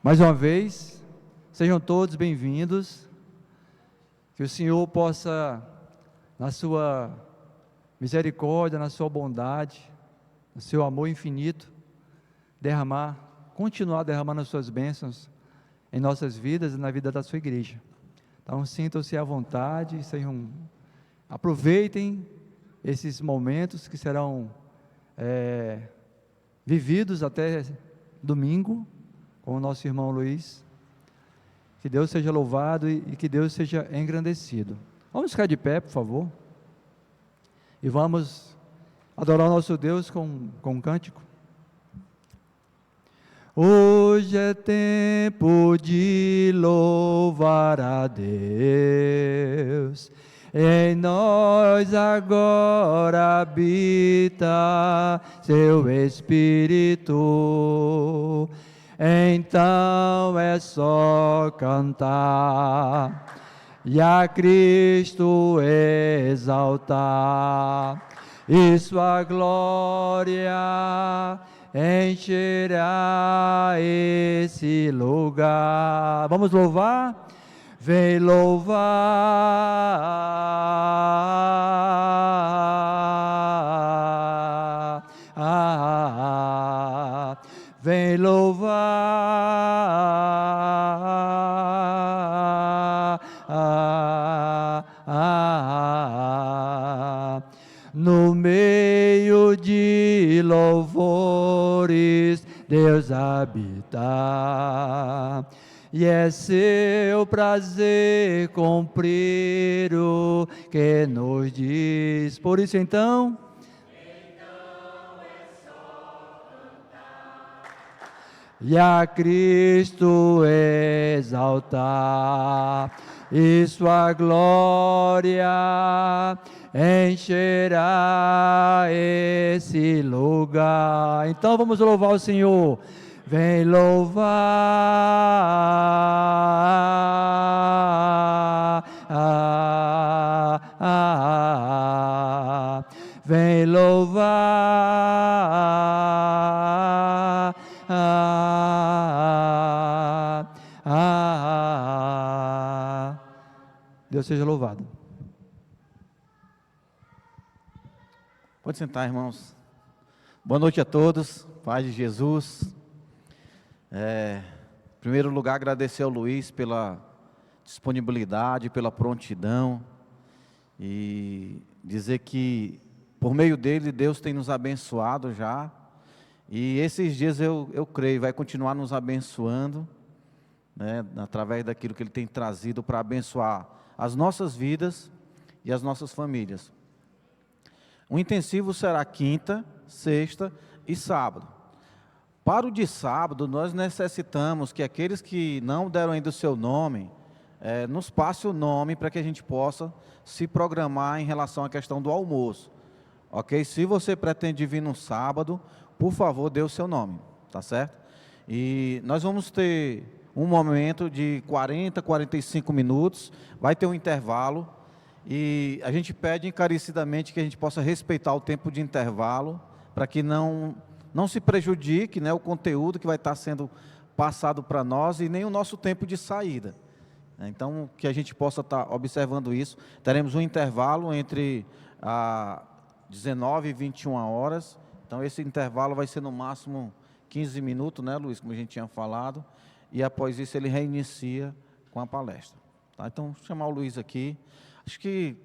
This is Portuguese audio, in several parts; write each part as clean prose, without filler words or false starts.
Mais uma vez, sejam todos bem-vindos, que o Senhor possa, na sua misericórdia, na sua bondade, no seu amor infinito, continuar derramando as suas bênçãos em nossas vidas e na vida da sua igreja. Então, sintam-se à vontade, aproveitem esses momentos que serão vividos até domingo, com o nosso irmão Luiz. Que Deus seja louvado e que Deus seja engrandecido. Vamos ficar de pé, por favor, e vamos adorar o nosso Deus com um cântico. Hoje é tempo de louvar a Deus, em nós agora habita seu Espírito. Então é só cantar e a Cristo exaltar, e sua glória encherá esse lugar. Vamos louvar? Vem louvar, vem louvar, no meio de louvores Deus habita, e é seu prazer cumprir o que nos diz. Por isso então é só cantar e a Cristo exaltar, e sua glória encherá esse lugar. Então vamos louvar o Senhor. Vem louvar, vem louvar, Deus seja louvado. Pode sentar, irmãos. Boa noite a todos, paz de Jesus. Em primeiro lugar, agradecer ao Luiz pela disponibilidade, pela prontidão, e dizer que por meio dele Deus tem nos abençoado já, e esses dias eu creio vai continuar nos abençoando, né, através daquilo que ele tem trazido para abençoar as nossas vidas e as nossas famílias. O intensivo será quinta, sexta e sábado. Para o de sábado, nós necessitamos que aqueles que não deram ainda o seu nome, nos passe o nome para que a gente possa se programar em relação à questão do almoço. Ok? Se você pretende vir no sábado, por favor, dê o seu nome, tá certo? E nós vamos ter um momento de 40, 45 minutos, vai ter um intervalo, e a gente pede encarecidamente que a gente possa respeitar o tempo de intervalo, para que não se prejudique, né, o conteúdo que vai estar sendo passado para nós e nem o nosso tempo de saída. Então, que a gente possa estar observando isso. Teremos um intervalo entre 19 e 21 horas. Então, esse intervalo vai ser no máximo 15 minutos, né, Luiz, como a gente tinha falado. E após isso ele reinicia com a palestra. Tá? Então, vou chamar o Luiz aqui. Acho que,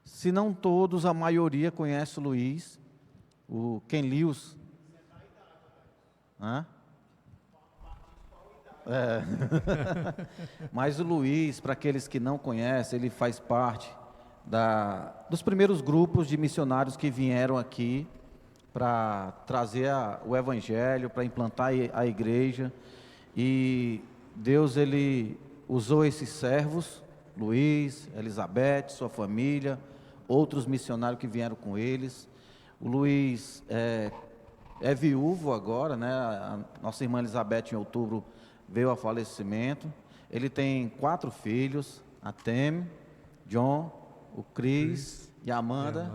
se não todos, a maioria conhece o Luiz. O Ken Lewis. Mas o Luiz, para aqueles que não conhecem, ele faz parte dos primeiros grupos de missionários que vieram aqui para trazer o Evangelho, para implantar a igreja. E Deus, ele usou esses servos, Luiz, Elizabeth, sua família, outros missionários que vieram com eles. O Luiz é viúvo agora, né? A nossa irmã Elizabeth, em outubro, veio a falecimento. Ele tem 4 filhos, a Tem, John, o Cris e a Amanda.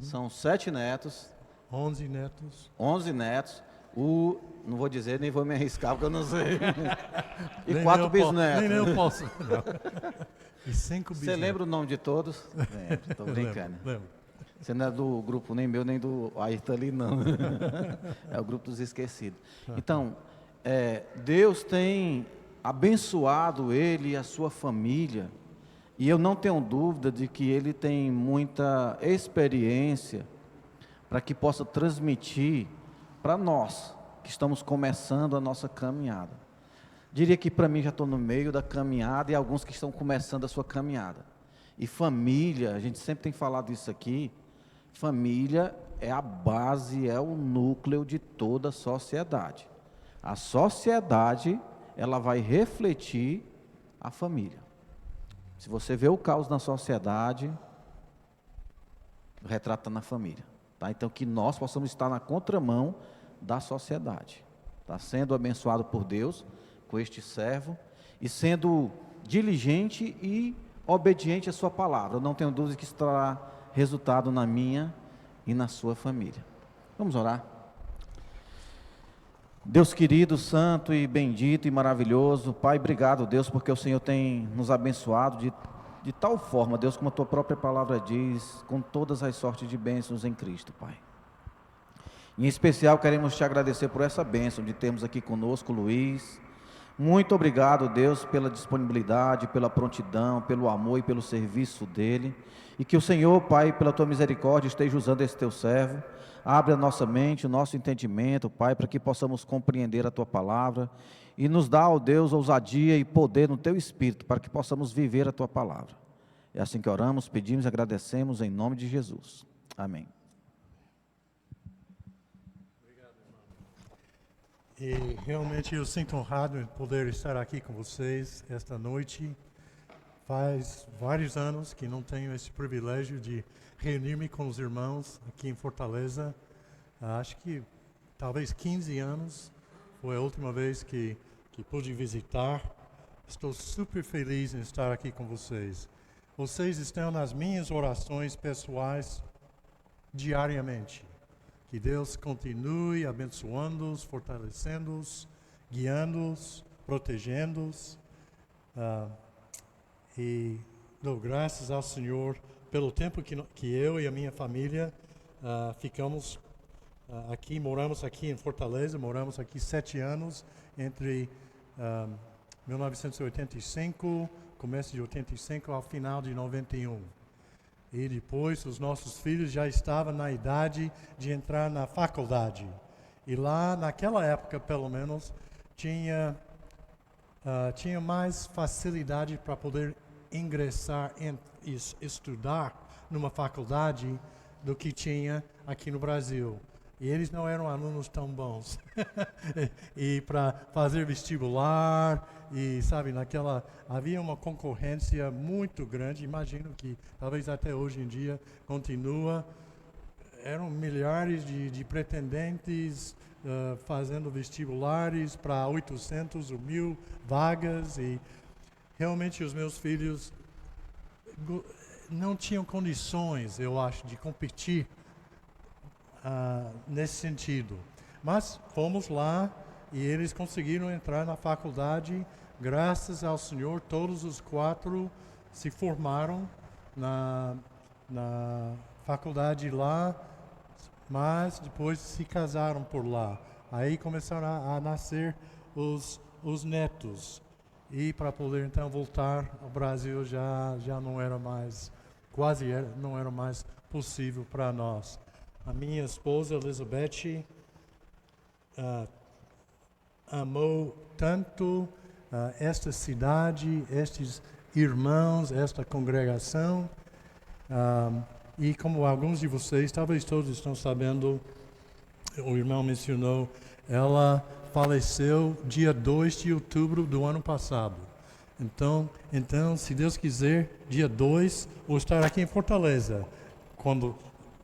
São 7 netos. 11 netos. 11 netos. não vou dizer, nem vou me arriscar, porque eu não sei. E Nem 4 eu bisnetos. Nem eu posso. Não. E 5 bisnetos. Você lembra o nome de todos? Lembro, estou brincando. Lembro. Você não é do grupo nem meu, nem do Ayrton ali, não. É o grupo dos esquecidos. Então, Deus tem abençoado ele e a sua família, e eu não tenho dúvida de que ele tem muita experiência para que possa transmitir para nós, que estamos começando a nossa caminhada. Diria que para mim já estou no meio da caminhada e alguns que estão começando a sua caminhada. E família, a gente sempre tem falado isso aqui, família é a base, é o núcleo de toda a sociedade. A sociedade, ela vai refletir a família. Se você vê o caos na sociedade, retrata na família. Tá? Então que nós possamos estar na contramão da sociedade. Tá sendo abençoado por Deus com este servo e sendo diligente e obediente à sua palavra. Eu não tenho dúvida que isso trará resultado na minha e na sua família. Vamos orar. Deus querido, santo e bendito e maravilhoso, Pai, obrigado, Deus, porque o Senhor tem nos abençoado de tal forma, Deus, como a Tua própria palavra diz, com todas as sortes de bênçãos em Cristo, Pai. Em especial, queremos Te agradecer por essa bênção de termos aqui conosco Luiz. Muito obrigado, Deus, pela disponibilidade, pela prontidão, pelo amor e pelo serviço dele. E que o Senhor, Pai, pela Tua misericórdia, esteja usando esse Teu servo. Abre a nossa mente, o nosso entendimento, Pai, para que possamos compreender a Tua palavra. E nos dá, ó Deus, ousadia e poder no Teu Espírito, para que possamos viver a Tua palavra. É assim que oramos, pedimos e agradecemos em nome de Jesus. Amém. E realmente eu sinto honrado em poder estar aqui com vocês esta noite. Faz vários anos que não tenho esse privilégio de reunir-me com os irmãos aqui em Fortaleza. Acho que talvez 15 anos foi a última vez que pude visitar. Estou super feliz em estar aqui com vocês. Vocês estão nas minhas orações pessoais diariamente. Que Deus continue abençoando-os, fortalecendo-os, guiando-os, protegendo-os. E dou graças ao Senhor pelo tempo que eu e a minha família ficamos aqui, moramos aqui em Fortaleza, moramos aqui 7 anos, entre 1985, começo de 85 ao final de 91. E depois os nossos filhos já estavam na idade de entrar na faculdade. E lá, naquela época, pelo menos, tinha mais facilidade para poder ingressar e estudar numa faculdade do que tinha aqui no Brasil. E eles não eram alunos tão bons. E para fazer vestibular, e sabe, havia uma concorrência muito grande, imagino que talvez até hoje em dia continua. Eram milhares de pretendentes fazendo vestibulares para 800 ou 1.000 vagas, e realmente os meus filhos não tinham condições, eu acho, de competir nesse sentido. Mas fomos lá e eles conseguiram entrar na faculdade. Graças ao Senhor, todos os 4 se formaram na faculdade lá, mas depois se casaram por lá. Aí começaram a nascer os netos. E para poder então voltar ao Brasil já não era mais, não era mais possível para nós. A minha esposa, Elizabeth, amou tanto esta cidade, estes irmãos, esta congregação. E como alguns de vocês, talvez todos estão sabendo, o irmão mencionou, ela faleceu dia 2 de outubro do ano passado. Então, se Deus quiser, dia 2, vou estar aqui em Fortaleza,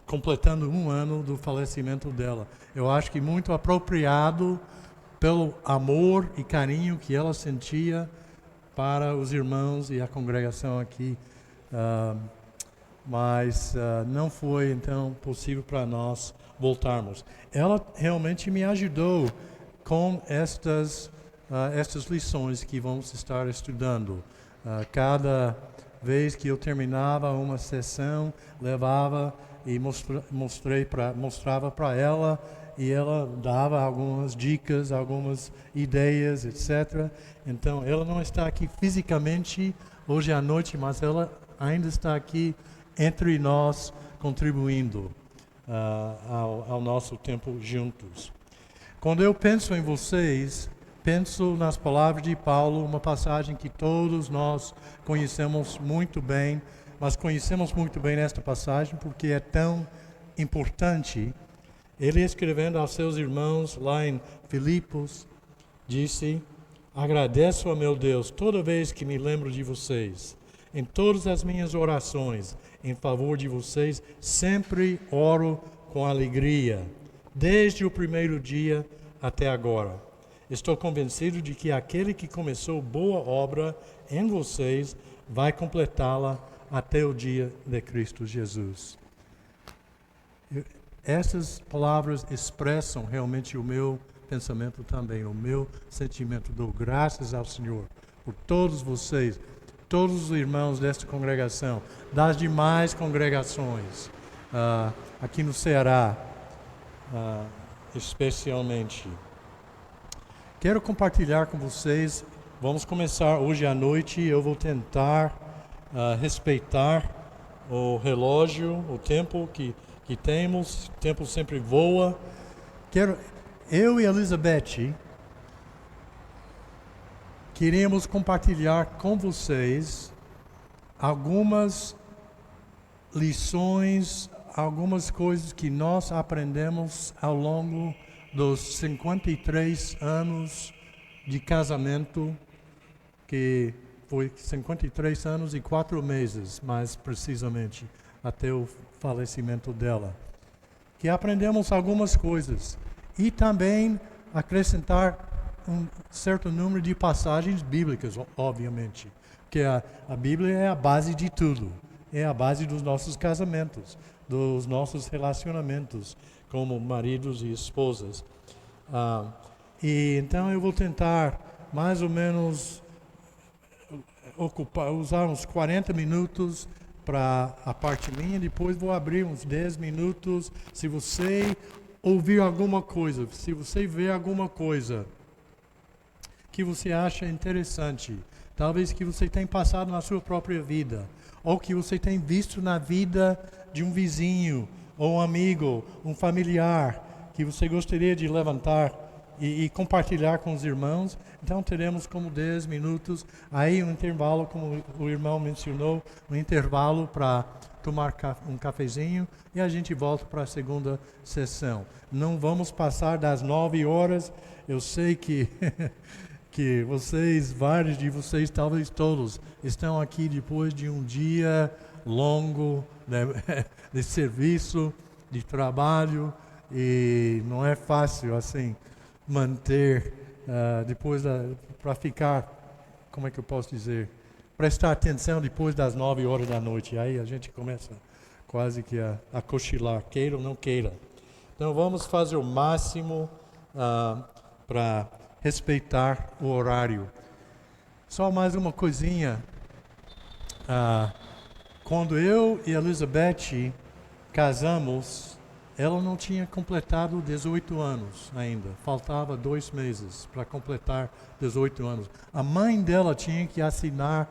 completando 1 ano do falecimento dela. Eu acho que muito apropriado pelo amor e carinho que ela sentia para os irmãos e a congregação aqui. Mas não foi, então, possível para nós voltarmos. Ela realmente me ajudou com estas lições que vamos estar estudando. Cada vez que eu terminava uma sessão, levava e mostrava para ela, e ela dava algumas dicas, algumas ideias, etc. Então, ela não está aqui fisicamente hoje à noite, mas ela ainda está aqui entre nós, contribuindo ao nosso tempo juntos. Quando eu penso em vocês, penso nas palavras de Paulo, uma passagem que todos nós conhecemos muito bem, mas conhecemos muito bem esta passagem porque é tão importante. Ele, escrevendo aos seus irmãos lá em Filipos, disse: agradeço a meu Deus toda vez que me lembro de vocês. Em todas as minhas orações em favor de vocês, sempre oro com alegria, desde o primeiro dia até agora. Estou convencido de que aquele que começou boa obra em vocês vai completá-la até o dia de Cristo Jesus. Essas palavras expressam realmente o meu pensamento também, o meu sentimento. Dou graças ao Senhor por todos vocês, todos os irmãos desta congregação, das demais congregações, aqui no Ceará, especialmente. Quero compartilhar com vocês, vamos começar hoje à noite, eu vou tentar respeitar o relógio, o tempo que temos, o tempo sempre voa. Eu e Elizabeth queremos compartilhar com vocês algumas lições, algumas coisas que nós aprendemos ao longo dos 53 anos de casamento, que foi 53 anos e 4 meses, mais precisamente, até o falecimento dela. Que aprendemos algumas coisas e também acrescentar um certo número de passagens bíblicas, obviamente, porque a Bíblia é a base de tudo, é a base dos nossos casamentos, dos nossos relacionamentos como maridos e esposas. E então eu vou tentar mais ou menos usar uns 40 minutos para a parte minha, depois vou abrir uns 10 minutos. Se você ouvir alguma coisa, se você ver alguma coisa que você acha interessante, talvez que você tenha passado na sua própria vida, ou que você tenha visto na vida de um vizinho, ou um amigo, um familiar, que você gostaria de levantar e compartilhar com os irmãos, então teremos como 10 minutos, aí um intervalo, como o irmão mencionou, um intervalo para tomar um cafezinho, e a gente volta para a segunda sessão. Não vamos passar das 9 horas, eu sei que que vocês, vários de vocês, talvez todos, estão aqui depois de um dia longo, né, de serviço, de trabalho, e não é fácil assim manter depois para ficar, como é que eu posso dizer, prestar atenção depois das 9 horas da noite. Aí a gente começa quase que a cochilar, queira ou não queira. Então vamos fazer o máximo para respeitar o horário. Só mais uma coisinha. Quando eu e Elizabeth casamos, ela não tinha completado 18 anos ainda. Faltava 2 meses para completar 18 anos. A mãe dela tinha que assinar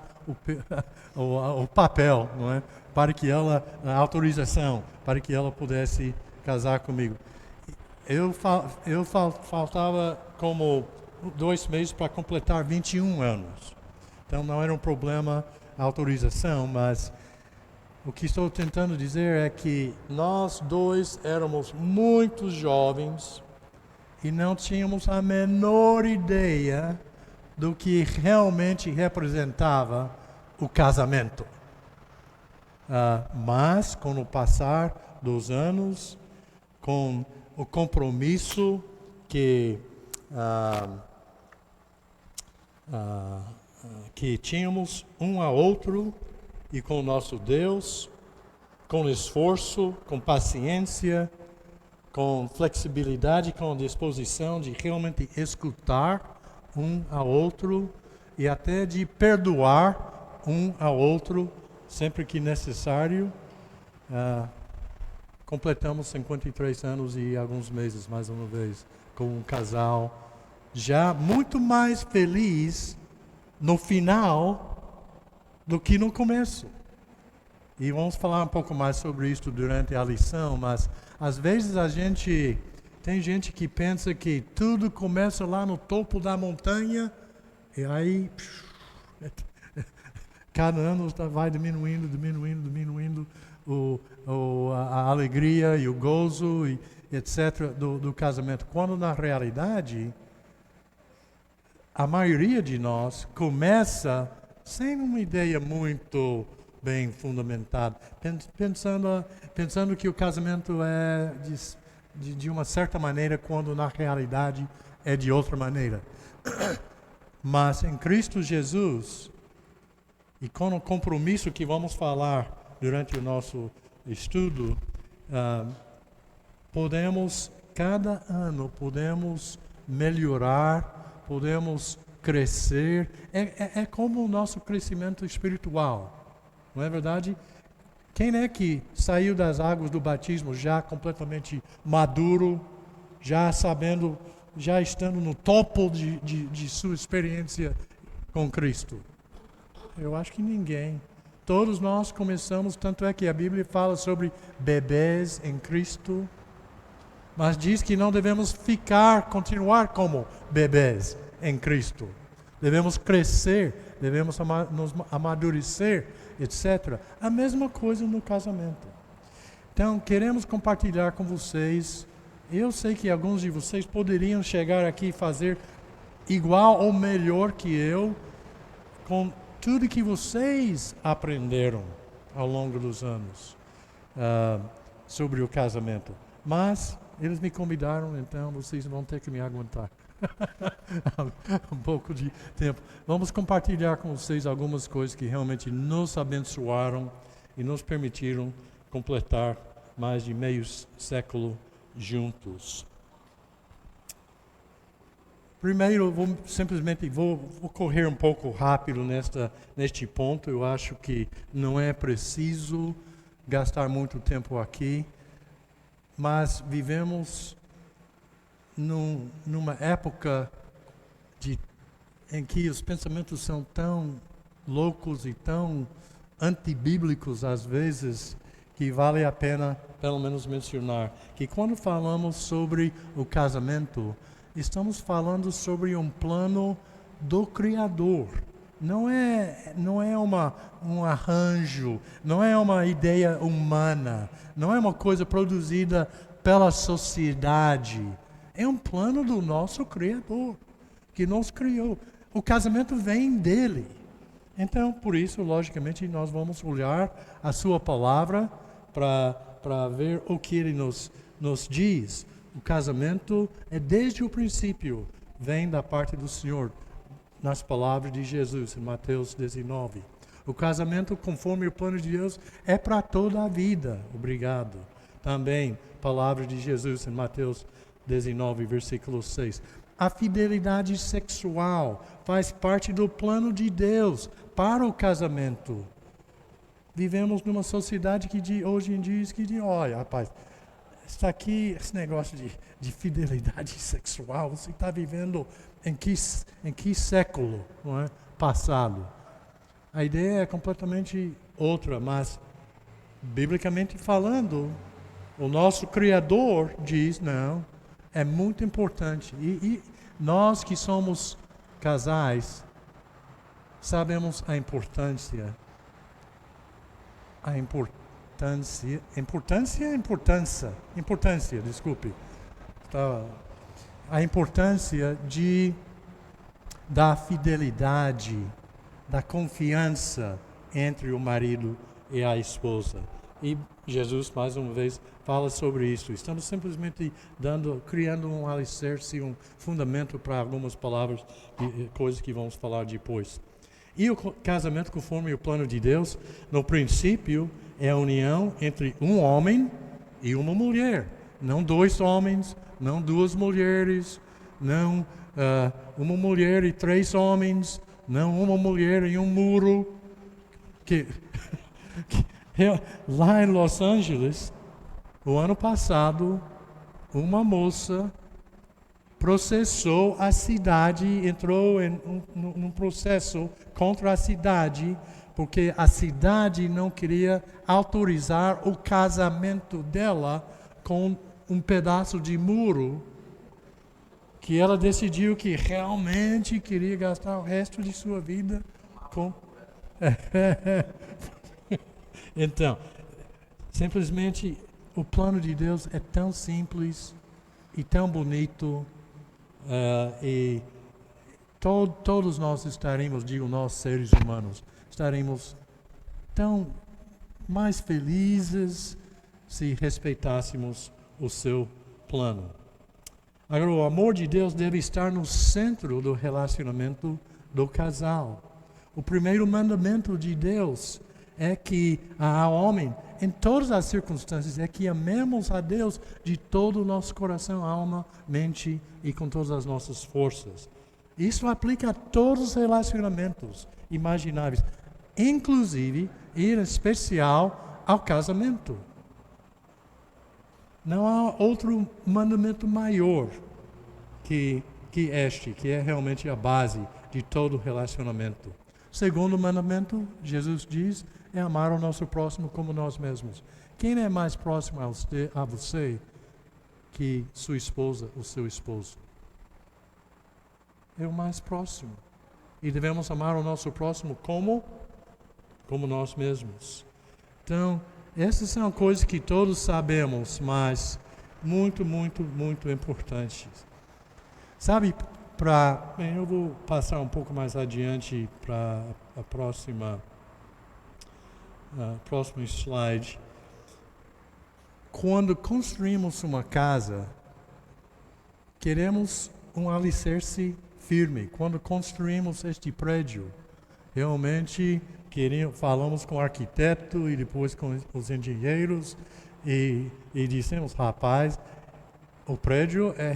o papel, não é? Para que ela, a autorização, para que ela pudesse casar comigo. Eu faltava como 2 meses para completar 21 anos. Então não era um problema a autorização, mas o que estou tentando dizer é que nós dois éramos muito jovens e não tínhamos a menor ideia do que realmente representava o casamento. Mas com o passar dos anos, com o compromisso que tínhamos um ao outro e com o nosso Deus, com esforço, com paciência, com flexibilidade, com disposição de realmente escutar um ao outro e até de perdoar um ao outro sempre que necessário. Completamos 53 anos e alguns meses, mais uma vez, com um casal já muito mais feliz no final do que no começo. E vamos falar um pouco mais sobre isso durante a lição, mas às vezes tem gente que pensa que tudo começa lá no topo da montanha e aí cada ano vai diminuindo a alegria e o gozo e etc. do casamento. Quando na realidade a maioria de nós começa sem uma ideia muito bem fundamentada, pensando que o casamento é de uma certa maneira, quando na realidade é de outra maneira. Mas em Cristo Jesus, e com o compromisso que vamos falar durante o nosso estudo, cada ano podemos melhorar, podemos crescer. É como o nosso crescimento espiritual. Não é verdade? Quem é que saiu das águas do batismo já completamente maduro, já sabendo, já estando no topo de sua experiência com Cristo? Eu acho que ninguém. Todos nós começamos, tanto é que a Bíblia fala sobre bebês em Cristo, mas diz que não devemos continuar como bebês em Cristo. Devemos crescer, devemos nos amadurecer, etc. A mesma coisa no casamento. Então, queremos compartilhar com vocês. Eu sei que alguns de vocês poderiam chegar aqui e fazer igual ou melhor que eu, com tudo que vocês aprenderam ao longo dos anos sobre o casamento. Mas eles me convidaram, então vocês vão ter que me aguentar. Um pouco de tempo. Vamos compartilhar com vocês algumas coisas que realmente nos abençoaram e nos permitiram completar mais de meio século juntos. Primeiro, vou correr um pouco rápido neste ponto. Eu acho que não é preciso gastar muito tempo aqui, mas vivemos numa época em que os pensamentos são tão loucos e tão antibíblicos às vezes, que vale a pena pelo menos mencionar que quando falamos sobre o casamento, estamos falando sobre um plano do Criador. Não é um arranjo, não é uma ideia humana, não é uma coisa produzida pela sociedade. É um plano do nosso Criador, que nos criou. O casamento vem dele. Então, por isso, logicamente, nós vamos olhar a sua palavra para ver o que ele nos diz. O casamento é desde o princípio, vem da parte do Senhor, nas palavras de Jesus, em Mateus 19. O casamento, conforme o plano de Deus, é para toda a vida. Obrigado. Também, palavras de Jesus, em Mateus 19, versículo 6. A fidelidade sexual faz parte do plano de Deus para o casamento. Vivemos numa sociedade que hoje em dia diz que, olha, rapaz, está aqui esse negócio de fidelidade sexual, você está vivendo em que século, não é? Passado? A ideia é completamente outra, mas, biblicamente falando, o nosso Criador diz, não, é muito importante. E nós que somos casais, sabemos a importância, desculpe. A importância da fidelidade, da confiança entre o marido e a esposa. E Jesus, mais uma vez, fala sobre isso. Estamos simplesmente criando um alicerce, um fundamento para algumas palavras, coisas que vamos falar depois. E o casamento, conforme o plano de Deus, no princípio, é a união entre um homem e uma mulher. Não 2 homens, não 2 mulheres, não uma mulher e 3 homens, não uma mulher e um muro. Lá em Los Angeles, o ano passado, uma moça processou a cidade, entrou num processo contra a cidade, porque a cidade não queria autorizar o casamento dela com um pedaço de muro, que ela decidiu que realmente queria gastar o resto de sua vida com... Então, simplesmente o plano de Deus é tão simples e tão bonito, e todos nós estaremos, digo nós seres humanos, estaremos tão mais felizes se respeitássemos o seu plano. Agora, o amor de Deus deve estar no centro do relacionamento do casal. O primeiro mandamento de Deus é que ao homem, em todas as circunstâncias, é que amemos a Deus de todo o nosso coração, alma, mente e com todas as nossas forças. Isso aplica a todos os relacionamentos imagináveis, inclusive e em especial ao casamento. Não há outro mandamento maior que este, que é realmente a base de todo relacionamento. O segundo mandamento, Jesus diz, é amar o nosso próximo como nós mesmos. Quem é mais próximo a você que sua esposa, o seu esposo? É o mais próximo. E devemos amar o nosso próximo como nós mesmos. Então, essas são coisas que todos sabemos, mas muito, muito, muito importantes. Sabe, eu vou passar um pouco mais adiante para a próximo slide. Quando construímos uma casa, queremos um alicerce firme. Quando construímos este prédio, realmente falamos com o arquiteto e depois com os engenheiros e dissemos, rapaz, o prédio é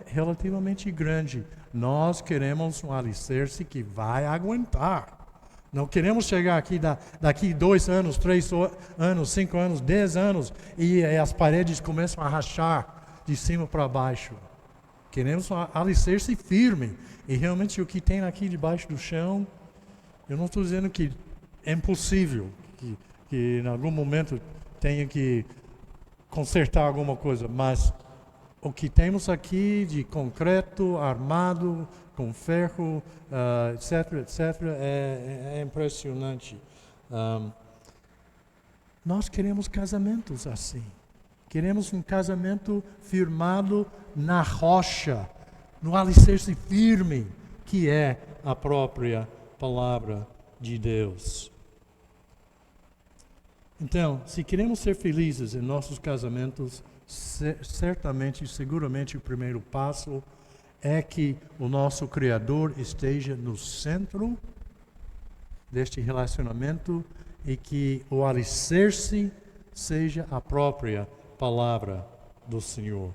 relativamente grande. Nós queremos um alicerce que vai aguentar. Não queremos chegar aqui daqui 2 anos, 3 anos, 5 anos, 10 anos e as paredes começam a rachar de cima para baixo. Queremos um alicerce firme. E realmente o que tem aqui debaixo do chão, eu não estou dizendo que é impossível, que em algum momento tenha que consertar alguma coisa, mas o que temos aqui de concreto, armado, com ferro, etc., é impressionante. Nós queremos casamentos assim. Queremos um casamento firmado na rocha, no alicerce firme, que é a própria palavra de Deus. Então, se queremos ser felizes em nossos casamentos, certamente, seguramente o primeiro passo é que o nosso Criador esteja no centro deste relacionamento e que o alicerce seja a própria palavra do Senhor.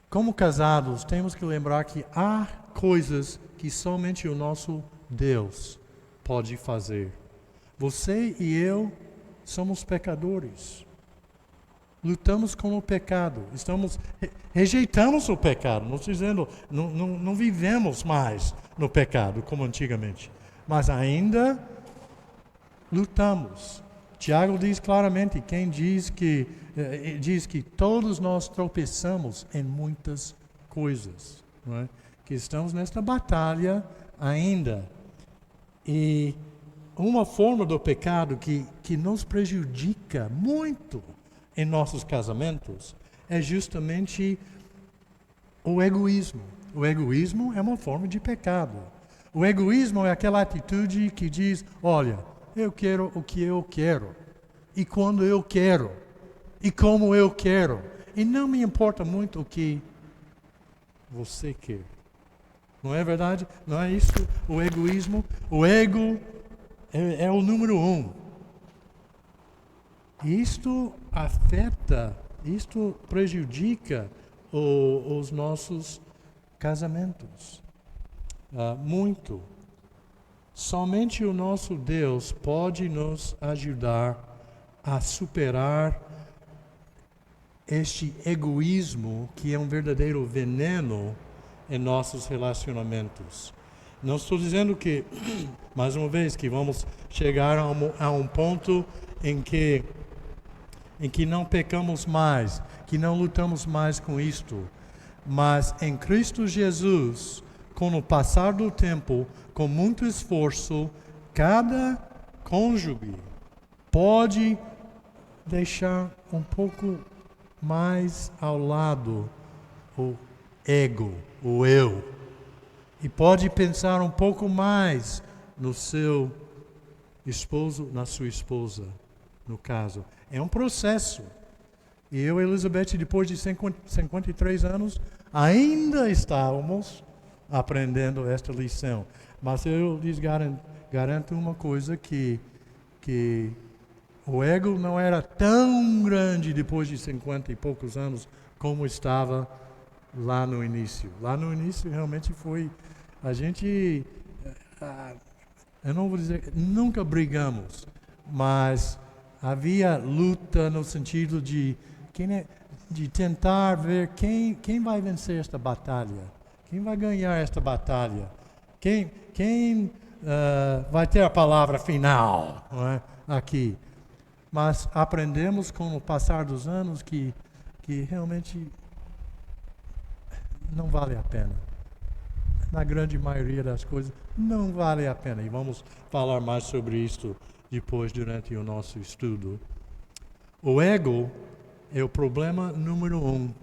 Como casados, temos que lembrar que há coisas que somente o nosso Deus pode fazer. Você e eu somos pecadores. Lutamos com o pecado. Rejeitamos o pecado. Não estou dizendo, não vivemos mais no pecado como antigamente. Mas ainda lutamos. Tiago diz claramente, quem diz que todos nós tropeçamos em muitas coisas, não é? Que estamos nesta batalha ainda. E uma forma do pecado que nos prejudica muito em nossos casamentos é justamente o egoísmo. O egoísmo é uma forma de pecado. O egoísmo é aquela atitude que diz, olha, eu quero o que eu quero, e quando eu quero, e como eu quero, e não me importa muito o que você quer. Não é verdade? Não é isso o egoísmo? O ego é o número 1. E isto afeta isto prejudica os nossos casamentos. Muito. Somente o nosso Deus pode nos ajudar a superar este egoísmo que é um verdadeiro veneno em nossos relacionamentos. Não estou dizendo que, mais uma vez, que vamos chegar a um ponto em que não pecamos mais, que não lutamos mais com isto. Mas em Cristo Jesus, com o passar do tempo, com muito esforço, cada cônjuge pode deixar um pouco mais ao lado o ego, o eu. E pode pensar um pouco mais no seu esposo, na sua esposa, no caso. É um processo. E eu e Elizabeth, depois de 53 anos, ainda estávamos aprendendo esta lição. Mas eu lhes garanto uma coisa, que o ego não era tão grande depois de 50 e poucos anos como estava lá no início. Lá no início realmente foi... A gente... eu não vou dizer... Nunca brigamos, mas havia luta no sentido de tentar ver quem vai vencer esta batalha. Quem vai ganhar esta batalha? Quem vai ter a palavra final, não é? Aqui. Mas aprendemos com o passar dos anos que realmente não vale a pena. Na grande maioria das coisas, não vale a pena. E vamos falar mais sobre isso depois, durante o nosso estudo. O ego é o problema número 1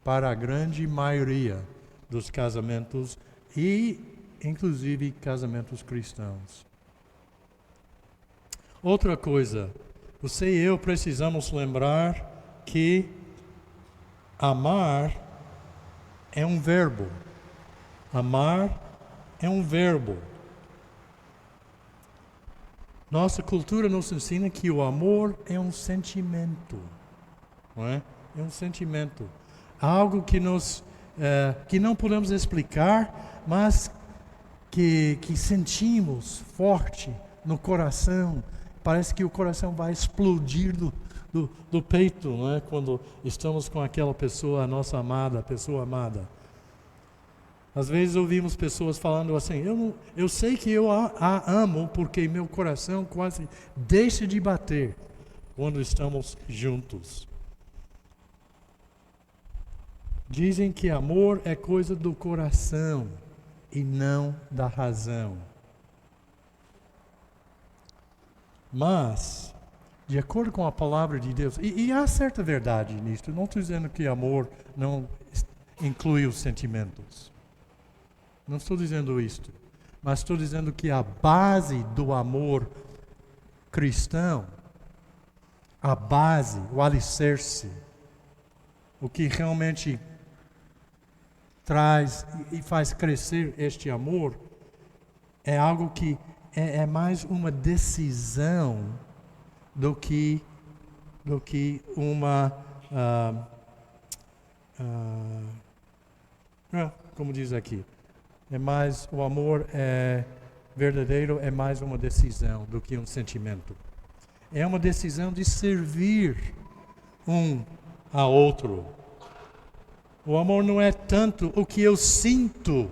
para a grande maioria dos casamentos e, inclusive, casamentos cristãos. Outra coisa, você e eu precisamos lembrar que amar é um verbo. Amar é um verbo. Nossa cultura nos ensina que o amor é um sentimento, não é? É um sentimento. Algo que não podemos explicar, mas que sentimos forte no coração. Parece que o coração vai explodir do peito, não é? Quando estamos com aquela pessoa, a nossa amada, a pessoa amada. Às vezes ouvimos pessoas falando assim, eu sei que eu a amo porque meu coração quase deixa de bater quando estamos juntos. Dizem que amor é coisa do coração e não da razão. Mas, de acordo com a palavra de Deus, e há certa verdade nisto, não estou dizendo que amor não inclui os sentimentos. Não estou dizendo isto, mas estou dizendo que a base do amor cristão, a base, o alicerce, o que realmente traz e faz crescer este amor, é algo que é mais uma decisão do que uma... como diz aqui, o amor verdadeiro é mais uma decisão do que um sentimento. É uma decisão de servir um ao outro. O amor não é tanto o que eu sinto,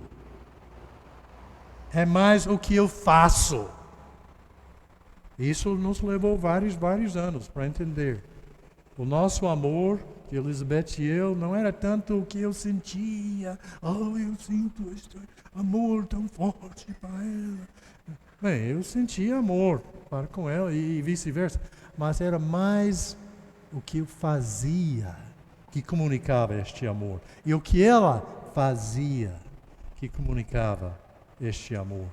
é mais o que eu faço. Isso nos levou vários anos para entender. O nosso amor, de Elizabeth e eu, não era tanto o que eu sentia. Eu sinto este amor tão forte para ela. Bem, eu sentia amor para com ela e vice-versa. Mas era mais o que eu fazia que comunicava este amor. E o que ela fazia que comunicava este amor.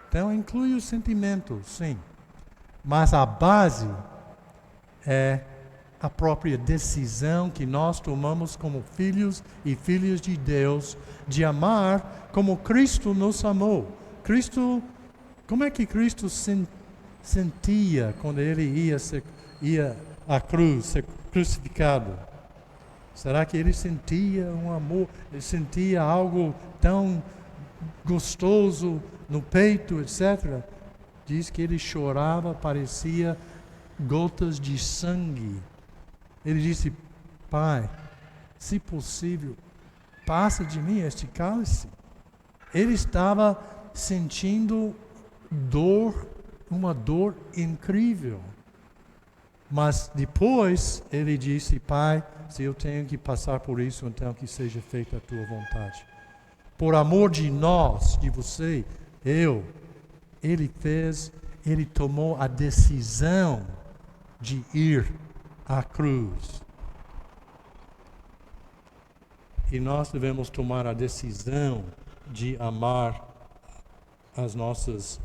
Então, inclui o sentimento, sim. Mas a base é a própria decisão que nós tomamos como filhos e filhas de Deus, de amar como Cristo nos amou. Como é que Cristo sentia quando Ele ia à cruz, ser crucificado? Será que ele sentia um amor, ele sentia algo tão gostoso no peito, etc.? Diz que ele chorava, parecia gotas de sangue. Ele disse: Pai, se possível, passa de mim este cálice. Ele estava sentindo dor, uma dor incrível. Mas depois ele disse: Pai, se eu tenho que passar por isso, então que seja feita a tua vontade. Por amor de nós, de você, ele tomou a decisão de ir à cruz. E nós devemos tomar a decisão de amar as nossas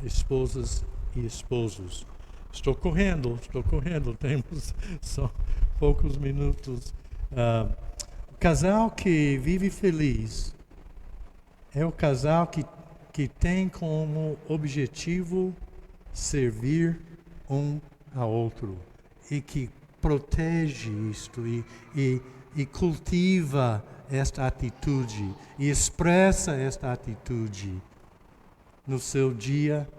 esposas e esposos. Estou correndo, temos só poucos minutos. O casal que vive feliz é o casal que tem como objetivo servir um ao outro e que protege isto e cultiva esta atitude e expressa esta atitude no seu dia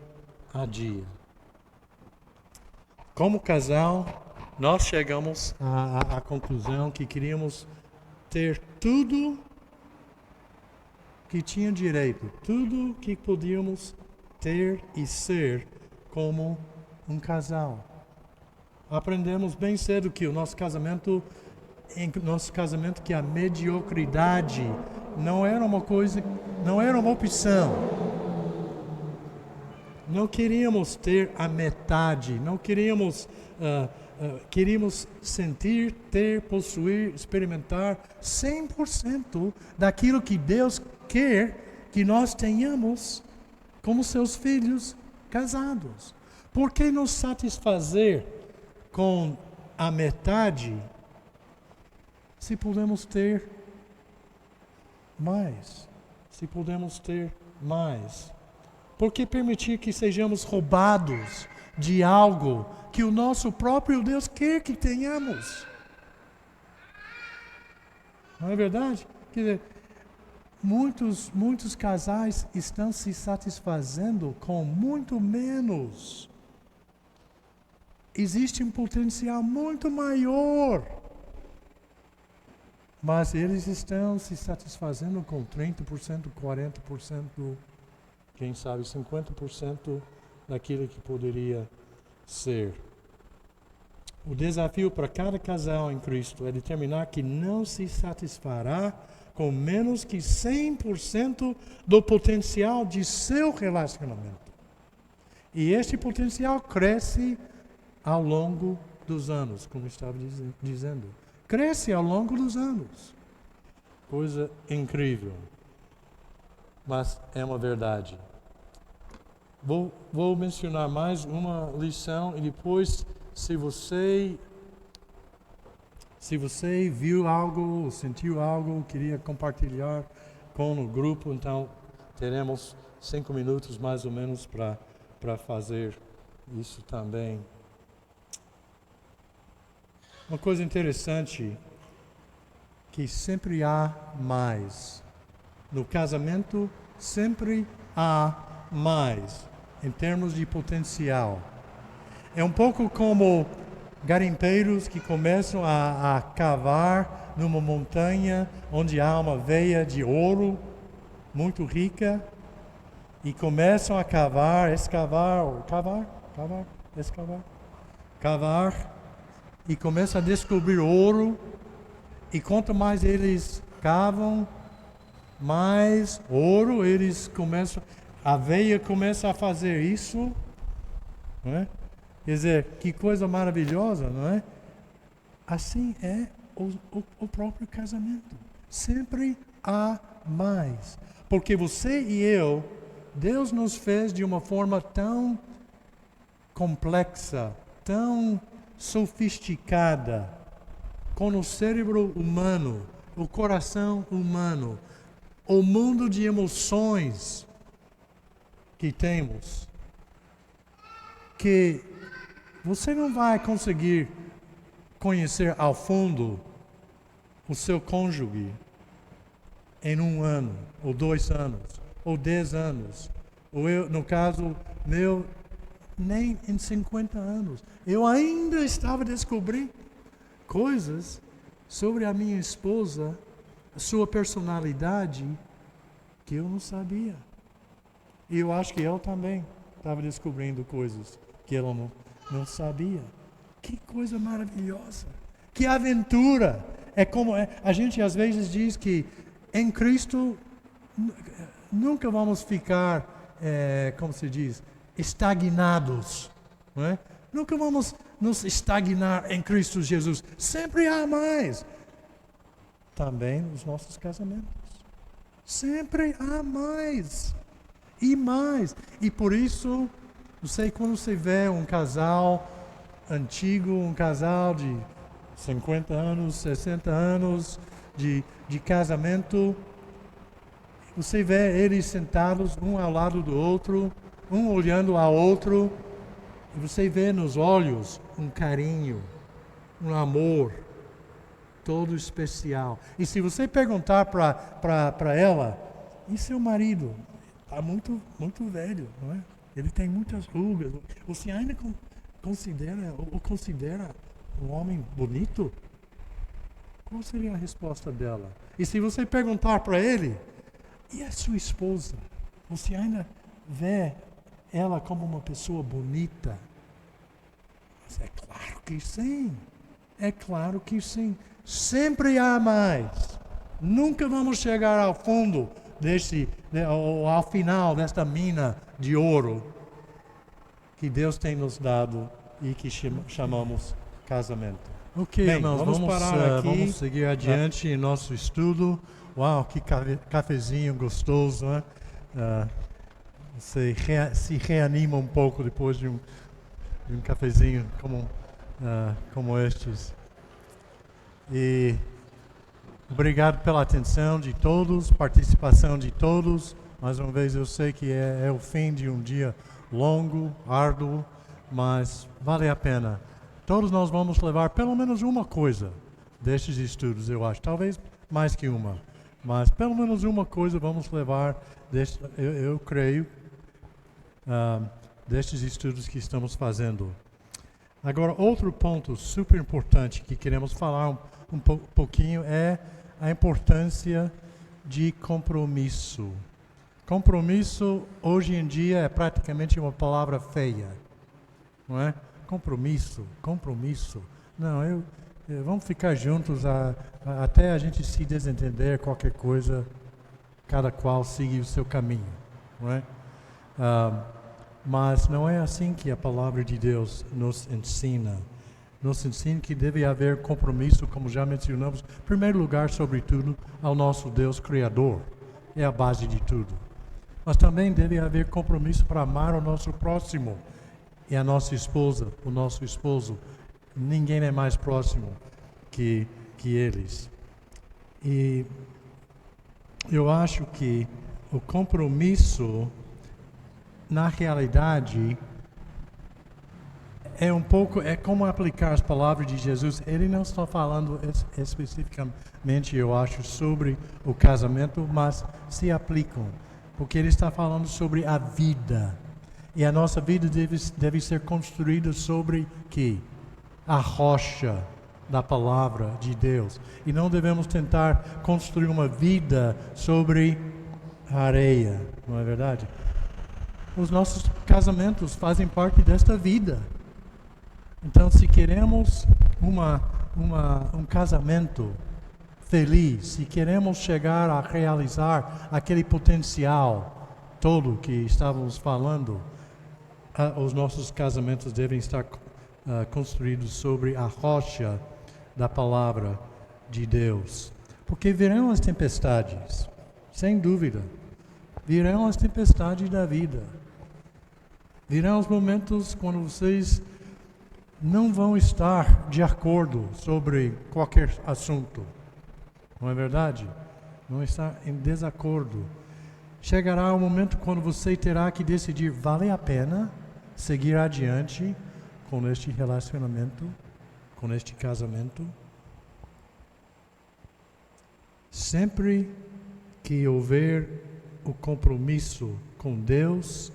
a dia. Como casal, nós chegamos à conclusão que queríamos ter tudo que tinha direito, tudo que podíamos ter e ser como um casal. Aprendemos bem cedo que nosso casamento que a mediocridade não era uma coisa, não era uma opção. Não queríamos ter a metade, não queríamos, queríamos sentir, ter, possuir, experimentar 100% daquilo que Deus quer que nós tenhamos como seus filhos casados. Por que nos satisfazer com a metade se podemos ter mais? Se podemos ter mais? Por que permitir que sejamos roubados de algo que o nosso próprio Deus quer que tenhamos? Não é verdade? Quer dizer, muitos casais estão se satisfazendo com muito menos. Existe um potencial muito maior. Mas eles estão se satisfazendo com 30%, 40%, quem sabe 50% daquilo que poderia ser. O desafio para cada casal em Cristo é determinar que não se satisfará com menos que 100% do potencial de seu relacionamento. E este potencial cresce ao longo dos anos, como estava dizendo. Cresce ao longo dos anos. Coisa incrível. Mas é uma verdade. Vou mencionar mais uma lição e depois, se você viu algo, sentiu algo, queria compartilhar com o grupo, então teremos 5 minutos mais ou menos para fazer isso também. Uma coisa interessante, que sempre há mais. No casamento, sempre há mais, em termos de potencial. É um pouco como garimpeiros que começam a cavar numa montanha onde há uma veia de ouro muito rica e começam a cavar e começam a descobrir ouro, e quanto mais eles cavam, mais ouro eles começam, a veia começa a fazer isso, não é? Quer dizer, que coisa maravilhosa, não é? Assim é o próprio casamento. Sempre há mais. Porque você e eu, Deus nos fez de uma forma tão complexa, tão sofisticada, com o cérebro humano, o coração humano, o mundo de emoções que temos, que você não vai conseguir conhecer ao fundo o seu cônjuge em 1 ano, ou 2 anos, ou 10 anos, ou eu, no caso meu, nem em 50 anos. Eu ainda estava descobrindo coisas sobre a minha esposa, a sua personalidade, que eu não sabia. E eu acho que eu também estava descobrindo coisas que ela não sabia. Que coisa maravilhosa! Que aventura! É como a gente às vezes diz que em Cristo nunca vamos ficar, como se diz, estagnados. Não é? Nunca vamos nos estagnar em Cristo Jesus. Sempre há mais. Também nos nossos casamentos. Sempre há mais. E mais. E por isso, não sei, quando você vê um casal antigo, um casal de 50 anos, 60 anos de casamento, você vê eles sentados um ao lado do outro, um olhando ao outro, e você vê nos olhos um carinho, um amor todo especial. E se você perguntar para ela, e seu marido? Está muito velho, não é? Ele tem muitas rugas. Você ainda considera um homem bonito? Qual seria a resposta dela? E se você perguntar para ele, e a sua esposa? Você ainda vê ela como uma pessoa bonita? Mas é claro que sim. É claro que sim. Sempre há mais. Nunca vamos chegar ao fundo ao final desta mina de ouro que Deus tem nos dado e que chamamos casamento. Ok, bem, irmãos, vamos parar aqui. Vamos seguir adiante em nosso estudo. Uau, que cafezinho gostoso, né? Você se reanima um pouco depois de um cafezinho como estes. E obrigado pela atenção de todos, participação de todos. Mais uma vez, eu sei que é o fim de um dia longo, árduo, mas vale a pena. Todos nós vamos levar pelo menos uma coisa destes estudos, eu acho. Talvez mais que uma, mas pelo menos uma coisa vamos levar, eu creio, destes estudos que estamos fazendo. Agora, outro ponto super importante que queremos falar um pouquinho é a importância de compromisso. Compromisso, hoje em dia, é praticamente uma palavra feia, não é? Compromisso. Não, vamos ficar juntos até a gente se desentender, qualquer coisa, cada qual siga o seu caminho, não é? Mas não é assim que a palavra de Deus nos ensina. Nos ensina que deve haver compromisso, como já mencionamos, em primeiro lugar, sobretudo, ao nosso Deus Criador. É a base de tudo. Mas também deve haver compromisso para amar o nosso próximo e a nossa esposa, o nosso esposo. Ninguém é mais próximo que eles. E eu acho que o compromisso, na realidade, é como aplicar as palavras de Jesus. Ele não está falando especificamente, eu acho, sobre o casamento, mas se aplicam, porque ele está falando sobre a vida. E a nossa vida deve ser construída sobre quê? A rocha da palavra de Deus. E não devemos tentar construir uma vida sobre a areia, não é verdade? Os nossos casamentos fazem parte desta vida. Então, se queremos um casamento feliz, se queremos chegar a realizar aquele potencial todo que estávamos falando, os nossos casamentos devem estar construídos sobre a rocha da palavra de Deus. Porque virão as tempestades, sem dúvida. Virão as tempestades da vida. Virão os momentos quando vocês não vão estar de acordo sobre qualquer assunto. Não é verdade? Vão estar em desacordo. Chegará o momento quando você terá que decidir, vale a pena seguir adiante com este relacionamento, com este casamento. Sempre que houver o compromisso com Deus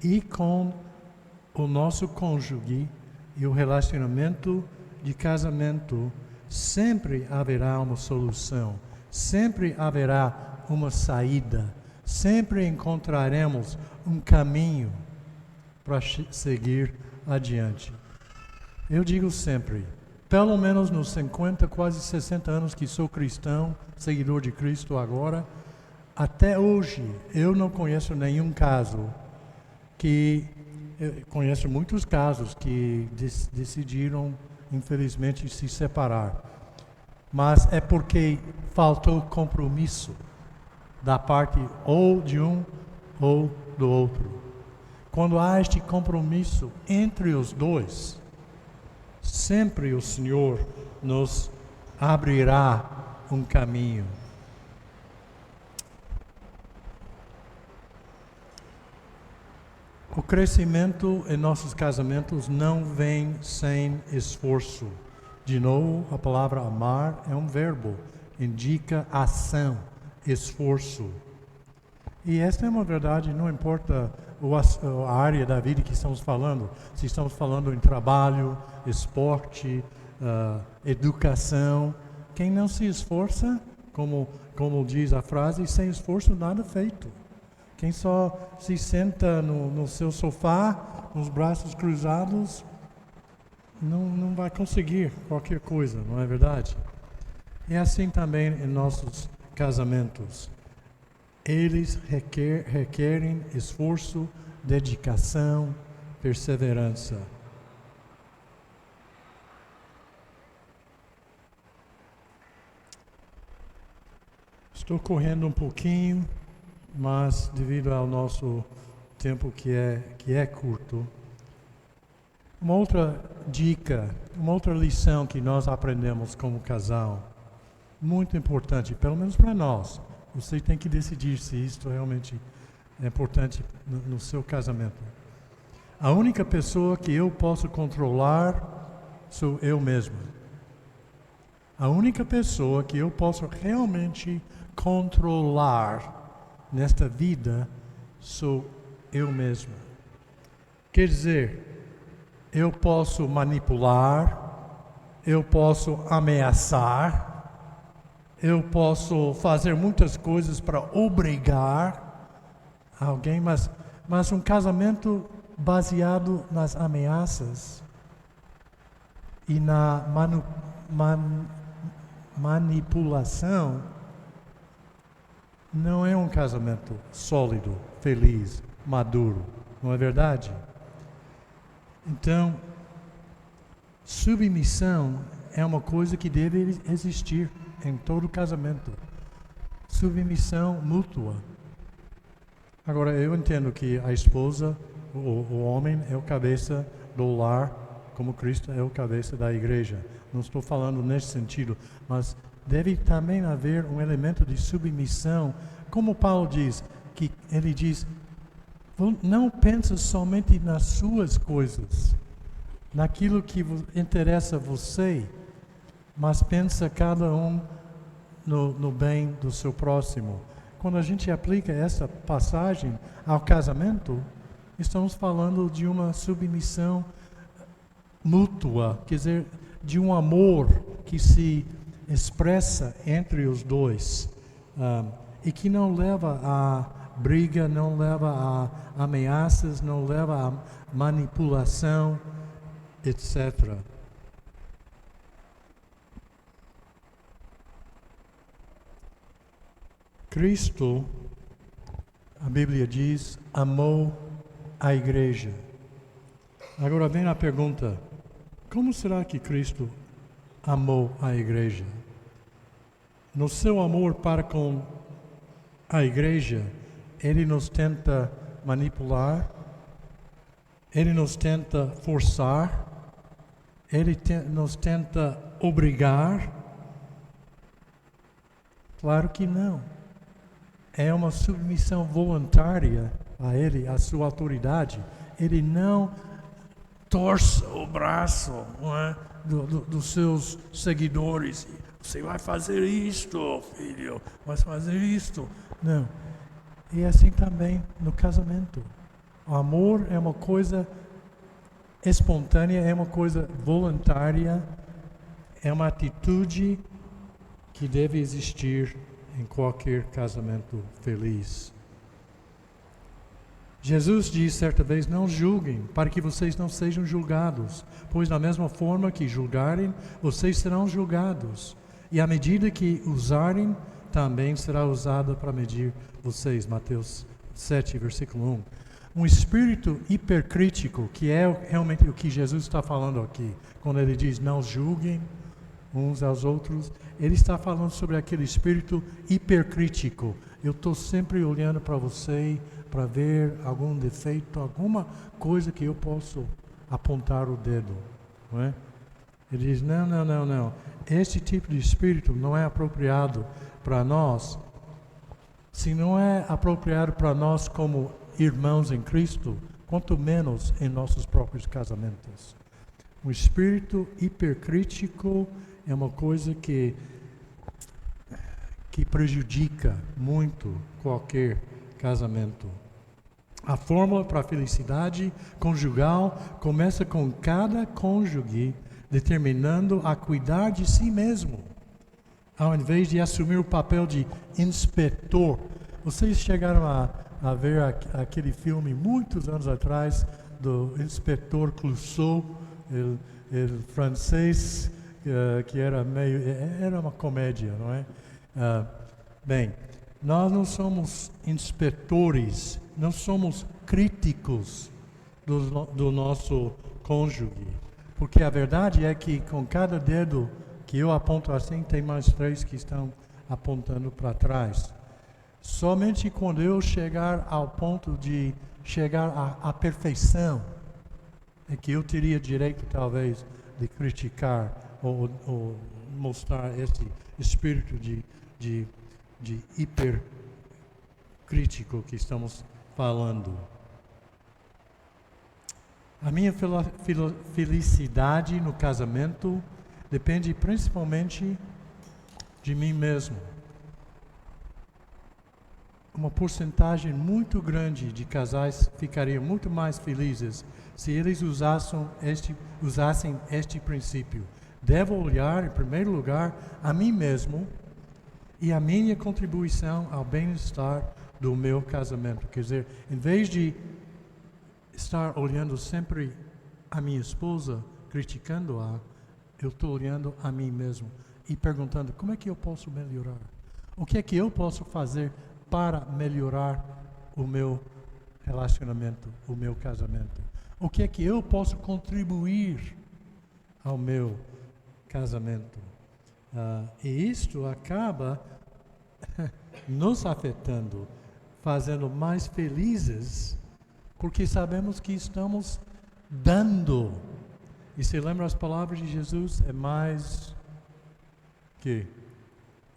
e com o nosso cônjuge e o relacionamento de casamento, sempre haverá uma solução, sempre haverá uma saída, sempre encontraremos um caminho para seguir adiante. Eu digo sempre, pelo menos nos 50, quase 60 anos que sou cristão, seguidor de Cristo agora, até hoje eu não conheço nenhum caso eu conheço muitos casos que decidiram, infelizmente, se separar. Mas é porque faltou compromisso da parte ou de um ou do outro. Quando há este compromisso entre os dois, sempre o Senhor nos abrirá um caminho. O crescimento em nossos casamentos não vem sem esforço. De novo, a palavra amar é um verbo, indica ação, esforço. E esta é uma verdade, não importa a área da vida que estamos falando, se estamos falando em trabalho, esporte, educação. Quem não se esforça, como diz a frase, sem esforço nada feito. Quem só se senta no seu sofá, com os braços cruzados, não vai conseguir qualquer coisa, não é verdade? É assim também em nossos casamentos. Eles requerem esforço, dedicação, perseverança. Estou correndo um pouquinho, mas devido ao nosso tempo que é curto, uma outra dica, uma outra lição que nós aprendemos como casal, muito importante, pelo menos para nós. Você tem que decidir se isto realmente é importante no seu casamento. A única pessoa que eu posso controlar sou eu mesmo. A única pessoa que eu posso realmente controlar nesta vida sou eu mesmo. Quer dizer, eu posso manipular, eu posso ameaçar, eu posso fazer muitas coisas para obrigar alguém, mas um casamento baseado nas ameaças e na manipulação não é um casamento sólido, feliz, maduro, não é verdade? Então, submissão é uma coisa que deve existir em todo casamento. Submissão mútua. Agora, eu entendo que a esposa, o homem é o cabeça do lar, como Cristo é o cabeça da igreja. Não estou falando nesse sentido, mas deve também haver um elemento de submissão, como Paulo diz, que ele diz, não pense somente nas suas coisas, naquilo que interessa a você, mas pensa cada um no bem do seu próximo. Quando a gente aplica essa passagem ao casamento, estamos falando de uma submissão mútua, quer dizer, de um amor que se expressa entre os dois e que não leva a briga, não leva a ameaças, não leva a manipulação, etc. Cristo, a Bíblia diz, amou a igreja. Agora vem a pergunta, como será que Cristo amou a igreja? No seu amor para com a igreja, Ele nos tenta manipular, Ele nos tenta forçar, Ele nos tenta obrigar? Claro que não. É uma submissão voluntária a Ele, a sua autoridade. Ele não torça o braço, não é? Dos seus seguidores. Você vai fazer isto, filho, vai fazer isto. Não. E assim também no casamento. O amor é uma coisa espontânea, é uma coisa voluntária, é uma atitude que deve existir em qualquer casamento feliz. Jesus disse certa vez, não julguem, para que vocês não sejam julgados, pois da mesma forma que julgarem, vocês serão julgados. E a medida que usarem, também será usada para medir vocês. Mateus 7, versículo 1. Um espírito hipercrítico, que é realmente o que Jesus está falando aqui, quando ele diz, não julguem uns aos outros, ele está falando sobre aquele espírito hipercrítico. Eu estou sempre olhando para você, para ver algum defeito, alguma coisa que eu posso apontar o dedo, não é? Ele diz, não. Esse tipo de espírito não é apropriado para nós. Se não é apropriado para nós como irmãos em Cristo, quanto menos em nossos próprios casamentos. Um espírito hipercrítico é uma coisa que prejudica muito qualquer casamento. A fórmula para a felicidade conjugal começa com cada cônjuge determinando a cuidar de si mesmo, ao invés de assumir o papel de inspetor. Vocês chegaram a ver aquele filme muitos anos atrás do inspetor Clouseau, ele francês, que era uma comédia, não é? Bem, nós não somos inspetores, não somos críticos do nosso cônjuge, porque a verdade é que com cada dedo que eu aponto assim, tem mais 3 que estão apontando para trás. Somente quando eu chegar ao ponto de chegar à perfeição, é que eu teria direito, talvez, de criticar ou mostrar esse espírito de hipercrítico que estamos falando. A minha felicidade no casamento depende principalmente de mim mesmo. Uma porcentagem muito grande de casais ficariam muito mais felizes se eles usassem este princípio. Devo olhar, em primeiro lugar, a mim mesmo e a minha contribuição ao bem-estar do meu casamento. Quer dizer, em vez de estar olhando sempre a minha esposa, criticando-a, eu estou olhando a mim mesmo e perguntando, como é que eu posso melhorar? O que é que eu posso fazer para melhorar o meu relacionamento, o meu casamento? O que é que eu posso contribuir ao meu casamento? E isto acaba nos afetando, fazendo mais felizes, porque sabemos que estamos dando. E se lembra as palavras de Jesus? É mais que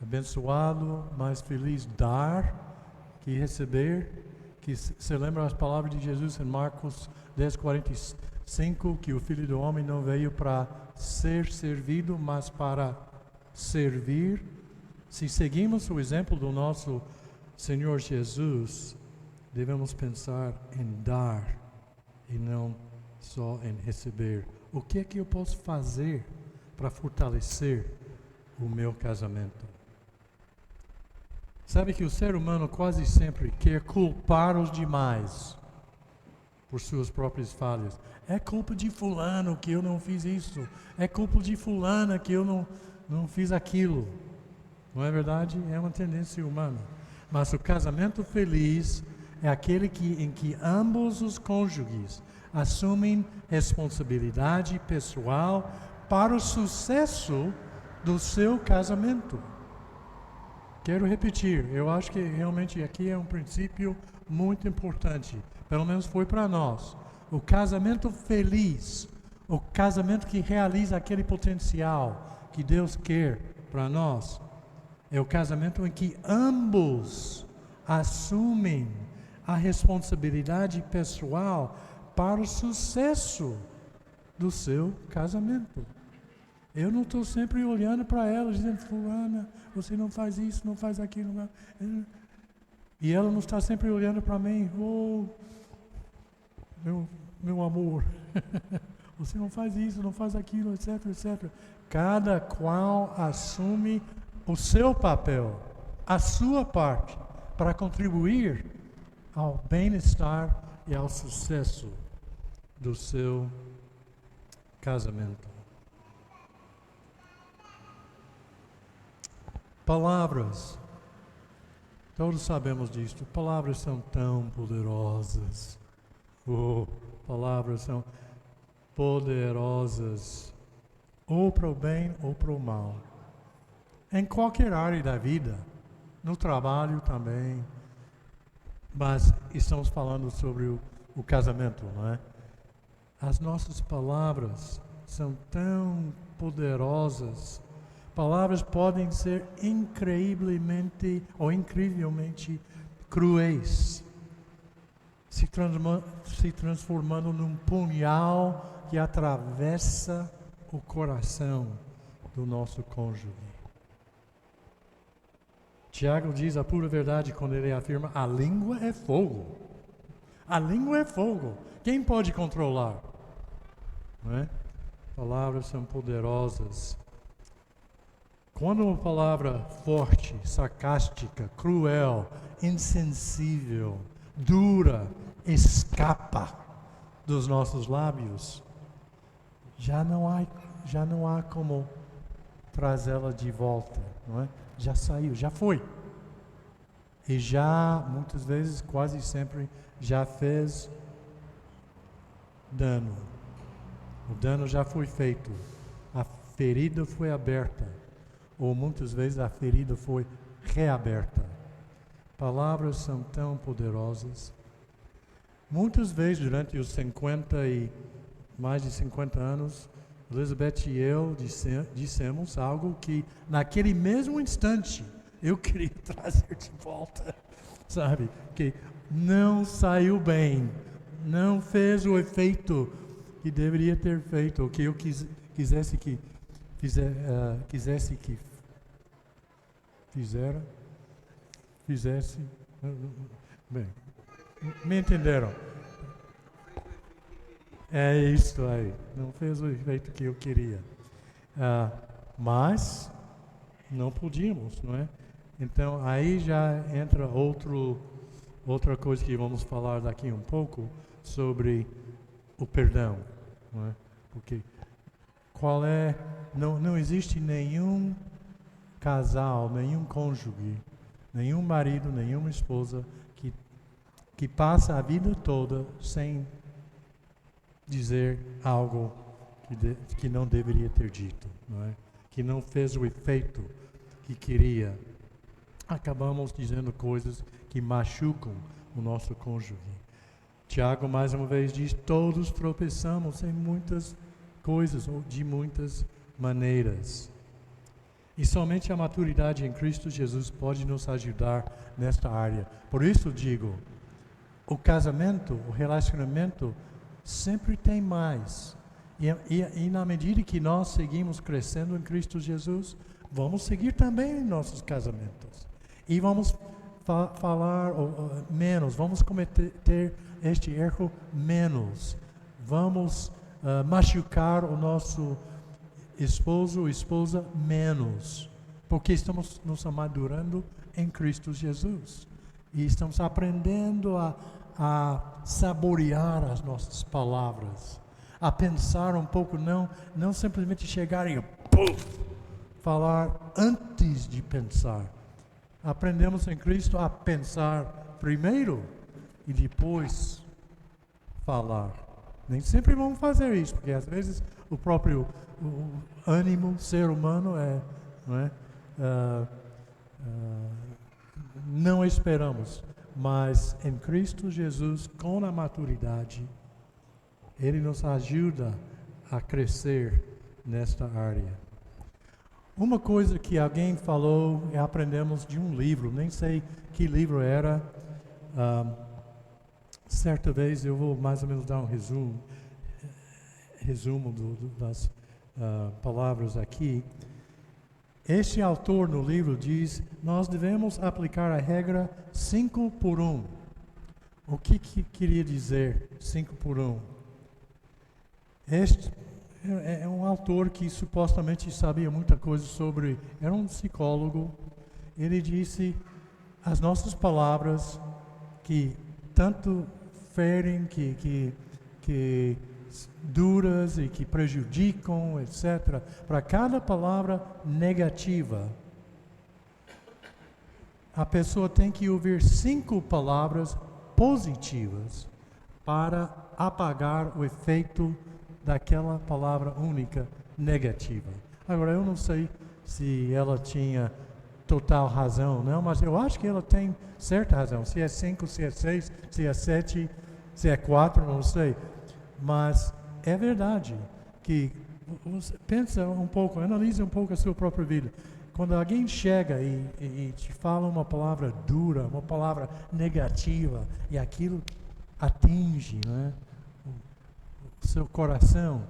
abençoado, mais feliz dar que receber. Que se lembra as palavras de Jesus em Marcos 10:45, que o Filho do Homem não veio para ser servido, mas para servir. Se seguimos o exemplo do nosso Senhor Jesus, devemos pensar em dar e não só em receber. O que é que eu posso fazer para fortalecer o meu casamento? Sabe que o ser humano quase sempre quer culpar os demais por suas próprias falhas. É culpa de fulano que eu não fiz isso. É culpa de fulana que eu não fiz aquilo. Não é verdade? É uma tendência humana. Mas o casamento feliz é aquele em que ambos os cônjuges assumem responsabilidade pessoal para o sucesso do seu casamento. Quero repetir, eu acho que realmente aqui é um princípio muito importante, pelo menos foi para nós. O casamento feliz, o casamento que realiza aquele potencial que Deus quer para nós, é o casamento em que ambos assumem a responsabilidade pessoal para o sucesso do seu casamento. Eu não estou sempre olhando para ela, dizendo, fulana, você não faz isso, não faz aquilo. Não. E ela não está sempre olhando para mim, oh, meu amor, você não faz isso, não faz aquilo, etc, etc. Cada qual assume o seu papel, a sua parte, para contribuir ao bem-estar e ao sucesso do seu casamento. Palavras. Todos sabemos disto. Palavras são tão poderosas. Palavras são poderosas. Ou para o bem ou para o mal. Em qualquer área da vida. No trabalho também. Mas estamos falando sobre o casamento, não é? As nossas palavras são tão poderosas. Palavras podem ser incrivelmente cruéis, se transformando num punhal que atravessa o coração do nosso cônjuge. Tiago diz a pura verdade quando ele afirma: a língua é fogo. A língua é fogo. Quem pode controlar? Não é? Palavras são poderosas. Quando uma palavra forte, sarcástica, cruel, insensível, dura, escapa dos nossos lábios, já não há como trazê-la de volta, não é? Já saiu, já foi. E já, muitas vezes, quase sempre, já fez dano. O dano já foi feito. A ferida foi aberta. Ou muitas vezes a ferida foi reaberta. Palavras são tão poderosas. Muitas vezes durante os mais de 50 anos, Elizabeth e eu dissemos algo que naquele mesmo instante eu queria trazer de volta, sabe? Que não saiu bem, não fez o efeito que deveria ter feito, ou que eu quisesse que fizesse, bem, me entenderam? É isso aí, não fez o efeito que eu queria, mas não podíamos, não é? Então aí já entra outra coisa que vamos falar daqui um pouco sobre o perdão, não é? Porque não existe nenhum casal, nenhum cônjuge, nenhum marido, nenhuma esposa que passa a vida toda sem dizer algo que não deveria ter dito, não é? Que não fez o efeito que queria. Acabamos dizendo coisas que machucam o nosso cônjuge. Tiago mais uma vez diz: todos tropeçamos em muitas coisas, ou de muitas maneiras. E somente a maturidade em Cristo Jesus pode nos ajudar nesta área. Por isso digo, o casamento, o relacionamento, sempre tem mais. E na medida que nós seguimos crescendo em Cristo Jesus, vamos seguir também em nossos casamentos. E vamos falar menos, vamos cometer este erro menos. Vamos machucar o nosso esposo ou esposa menos, porque estamos nos amadurando em Cristo Jesus e estamos aprendendo a saborear as nossas palavras, a pensar um pouco, não simplesmente chegar e falar antes de pensar. Aprendemos em Cristo a pensar primeiro e depois falar. Nem sempre vamos fazer isso, porque às vezes o próprio ânimo, ser humano não esperamos, mas em Cristo Jesus, com a maturidade, Ele nos ajuda a crescer nesta área. Uma coisa que alguém falou e aprendemos de um livro, nem sei que livro era, certa vez eu vou mais ou menos dar um resumo. resumo das palavras aqui. Este autor no livro diz: nós devemos aplicar a regra 5 por 1. O que queria dizer 5 por 1? Este é um autor que supostamente sabia muita coisa sobre, era um psicólogo. Ele disse: as nossas palavras que tanto ferem, que duras e que prejudicam, etc. Para cada palavra negativa, a pessoa tem que ouvir 5 palavras positivas para apagar o efeito daquela palavra única negativa. Agora, eu não sei se ela tinha total razão, não, mas eu acho que ela tem certa razão. Se é 5, se é 6, se é 7, se é 4, não sei. Mas é verdade que você pensa um pouco, analisa um pouco a sua própria vida. Quando alguém chega e te fala uma palavra dura, uma palavra negativa, e aquilo atinge, né, o seu coração,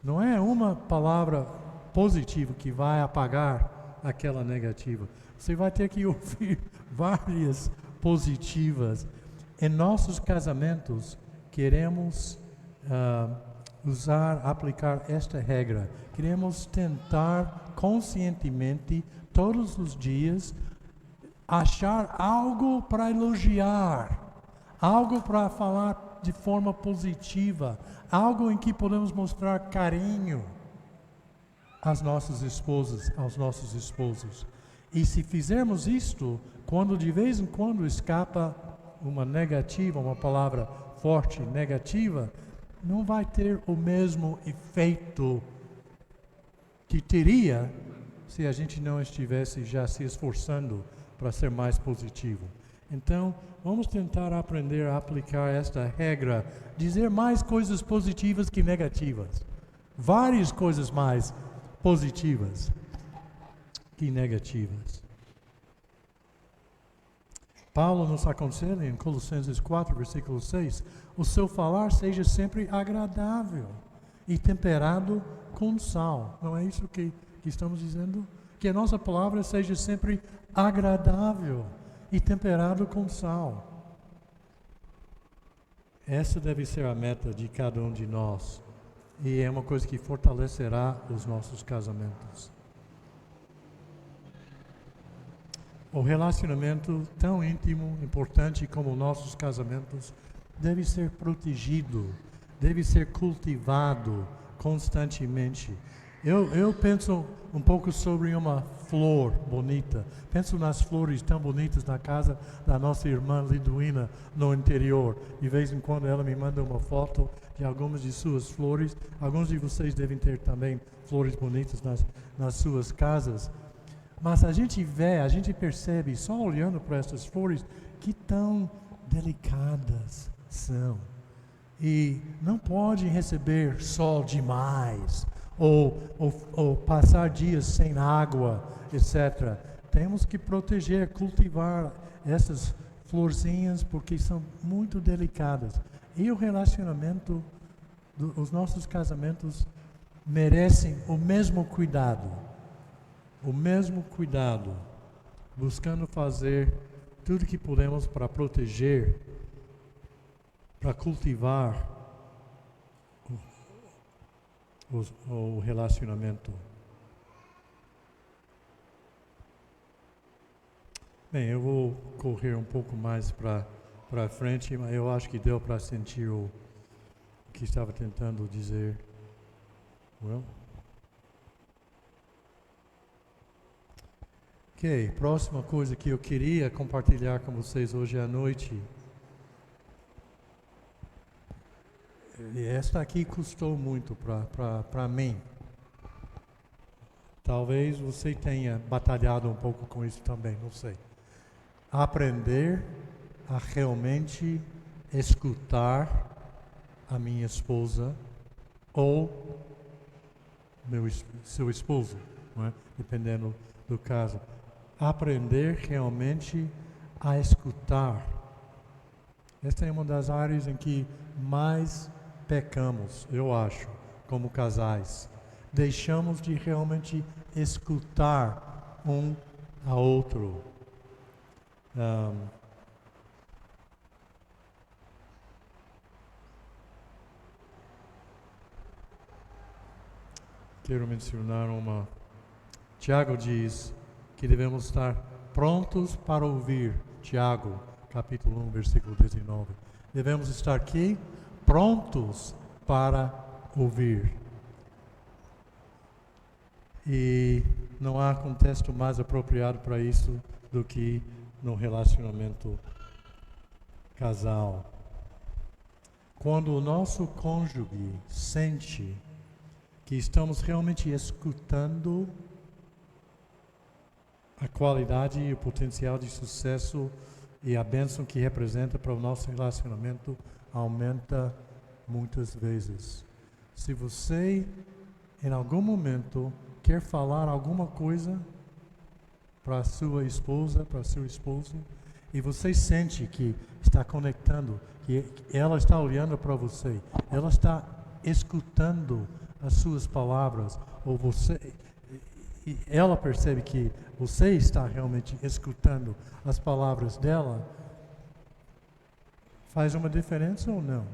não é uma palavra positiva que vai apagar aquela negativa. Você vai ter que ouvir várias positivas. Em nossos casamentos, queremos aplicar esta regra. Queremos tentar conscientemente, todos os dias, achar algo para elogiar, algo para falar de forma positiva, algo em que podemos mostrar carinho às nossas esposas, aos nossos esposos. E se fizermos isto, quando de vez em quando escapa uma negativa, uma palavra forte, negativa, não vai ter o mesmo efeito que teria se a gente não estivesse já se esforçando para ser mais positivo. Então, vamos tentar aprender a aplicar esta regra, dizer mais coisas positivas que negativas. Várias coisas mais positivas que negativas. Paulo nos aconselha em Colossenses 4, versículo 6, o seu falar seja sempre agradável e temperado com sal. Não é isso que estamos dizendo? Que a nossa palavra seja sempre agradável e temperado com sal. Essa deve ser a meta de cada um de nós. E é uma coisa que fortalecerá os nossos casamentos. O relacionamento tão íntimo, importante como nossos casamentos, deve ser protegido, deve ser cultivado constantemente. Eu penso um pouco sobre uma flor bonita. Penso nas flores tão bonitas na casa da nossa irmã Liduína, no interior. De vez em quando ela me manda uma foto de algumas de suas flores. Alguns de vocês devem ter também flores bonitas nas suas casas. Mas a gente percebe, só olhando para essas flores, que tão delicadas são. E não pode receber sol demais, ou passar dias sem água, etc. Temos que proteger, cultivar essas florzinhas, porque são muito delicadas. E o relacionamento, os nossos casamentos merecem o mesmo cuidado. O mesmo cuidado, buscando fazer tudo que podemos para proteger, para cultivar o relacionamento. Bem, eu vou correr um pouco mais para frente, mas eu acho que deu para sentir o que estava tentando dizer. Well. Ok, próxima coisa que eu queria compartilhar com vocês hoje à noite. E esta aqui custou muito para mim. Talvez você tenha batalhado um pouco com isso também, não sei. Aprender a realmente escutar a minha esposa ou seu esposo, não é? Dependendo do caso. Aprender realmente a escutar. Esta é uma das áreas em que mais pecamos, eu acho, como casais. Deixamos de realmente escutar um ao outro. Quero mencionar uma. Tiago diz que devemos estar prontos para ouvir. Tiago, capítulo 1, versículo 19. Devemos estar aqui prontos para ouvir. E não há contexto mais apropriado para isso do que no relacionamento casal. Quando o nosso cônjuge sente que estamos realmente escutando, a qualidade e o potencial de sucesso e a bênção que representa para o nosso relacionamento aumenta muitas vezes. Se você, em algum momento, quer falar alguma coisa para a sua esposa, para seu esposo, e você sente que está conectando, que ela está olhando para você, ela está escutando as suas palavras, ou você, e ela percebe que você está realmente escutando as palavras dela, faz uma diferença ou não?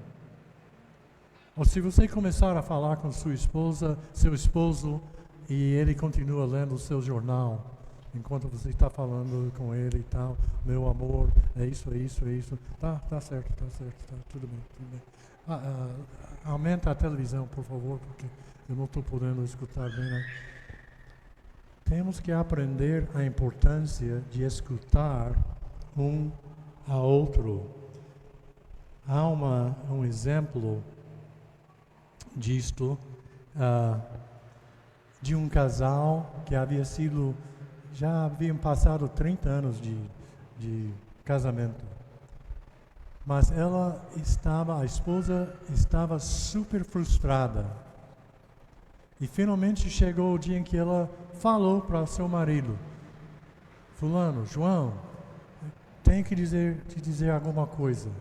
Ou se você começar a falar com sua esposa, seu esposo, e ele continua lendo o seu jornal, enquanto você está falando com ele e tal, meu amor, é isso, tá certo, tá tudo bem. Aumenta a televisão, por favor, porque eu não estou podendo escutar bem, né? Temos que aprender a importância de escutar um ao outro. Há um exemplo disto, de um casal que já haviam passado 30 anos de casamento. Mas a esposa estava super frustrada. E finalmente chegou o dia em que ela falou para o seu marido: fulano, João, tenho que te dizer alguma coisa.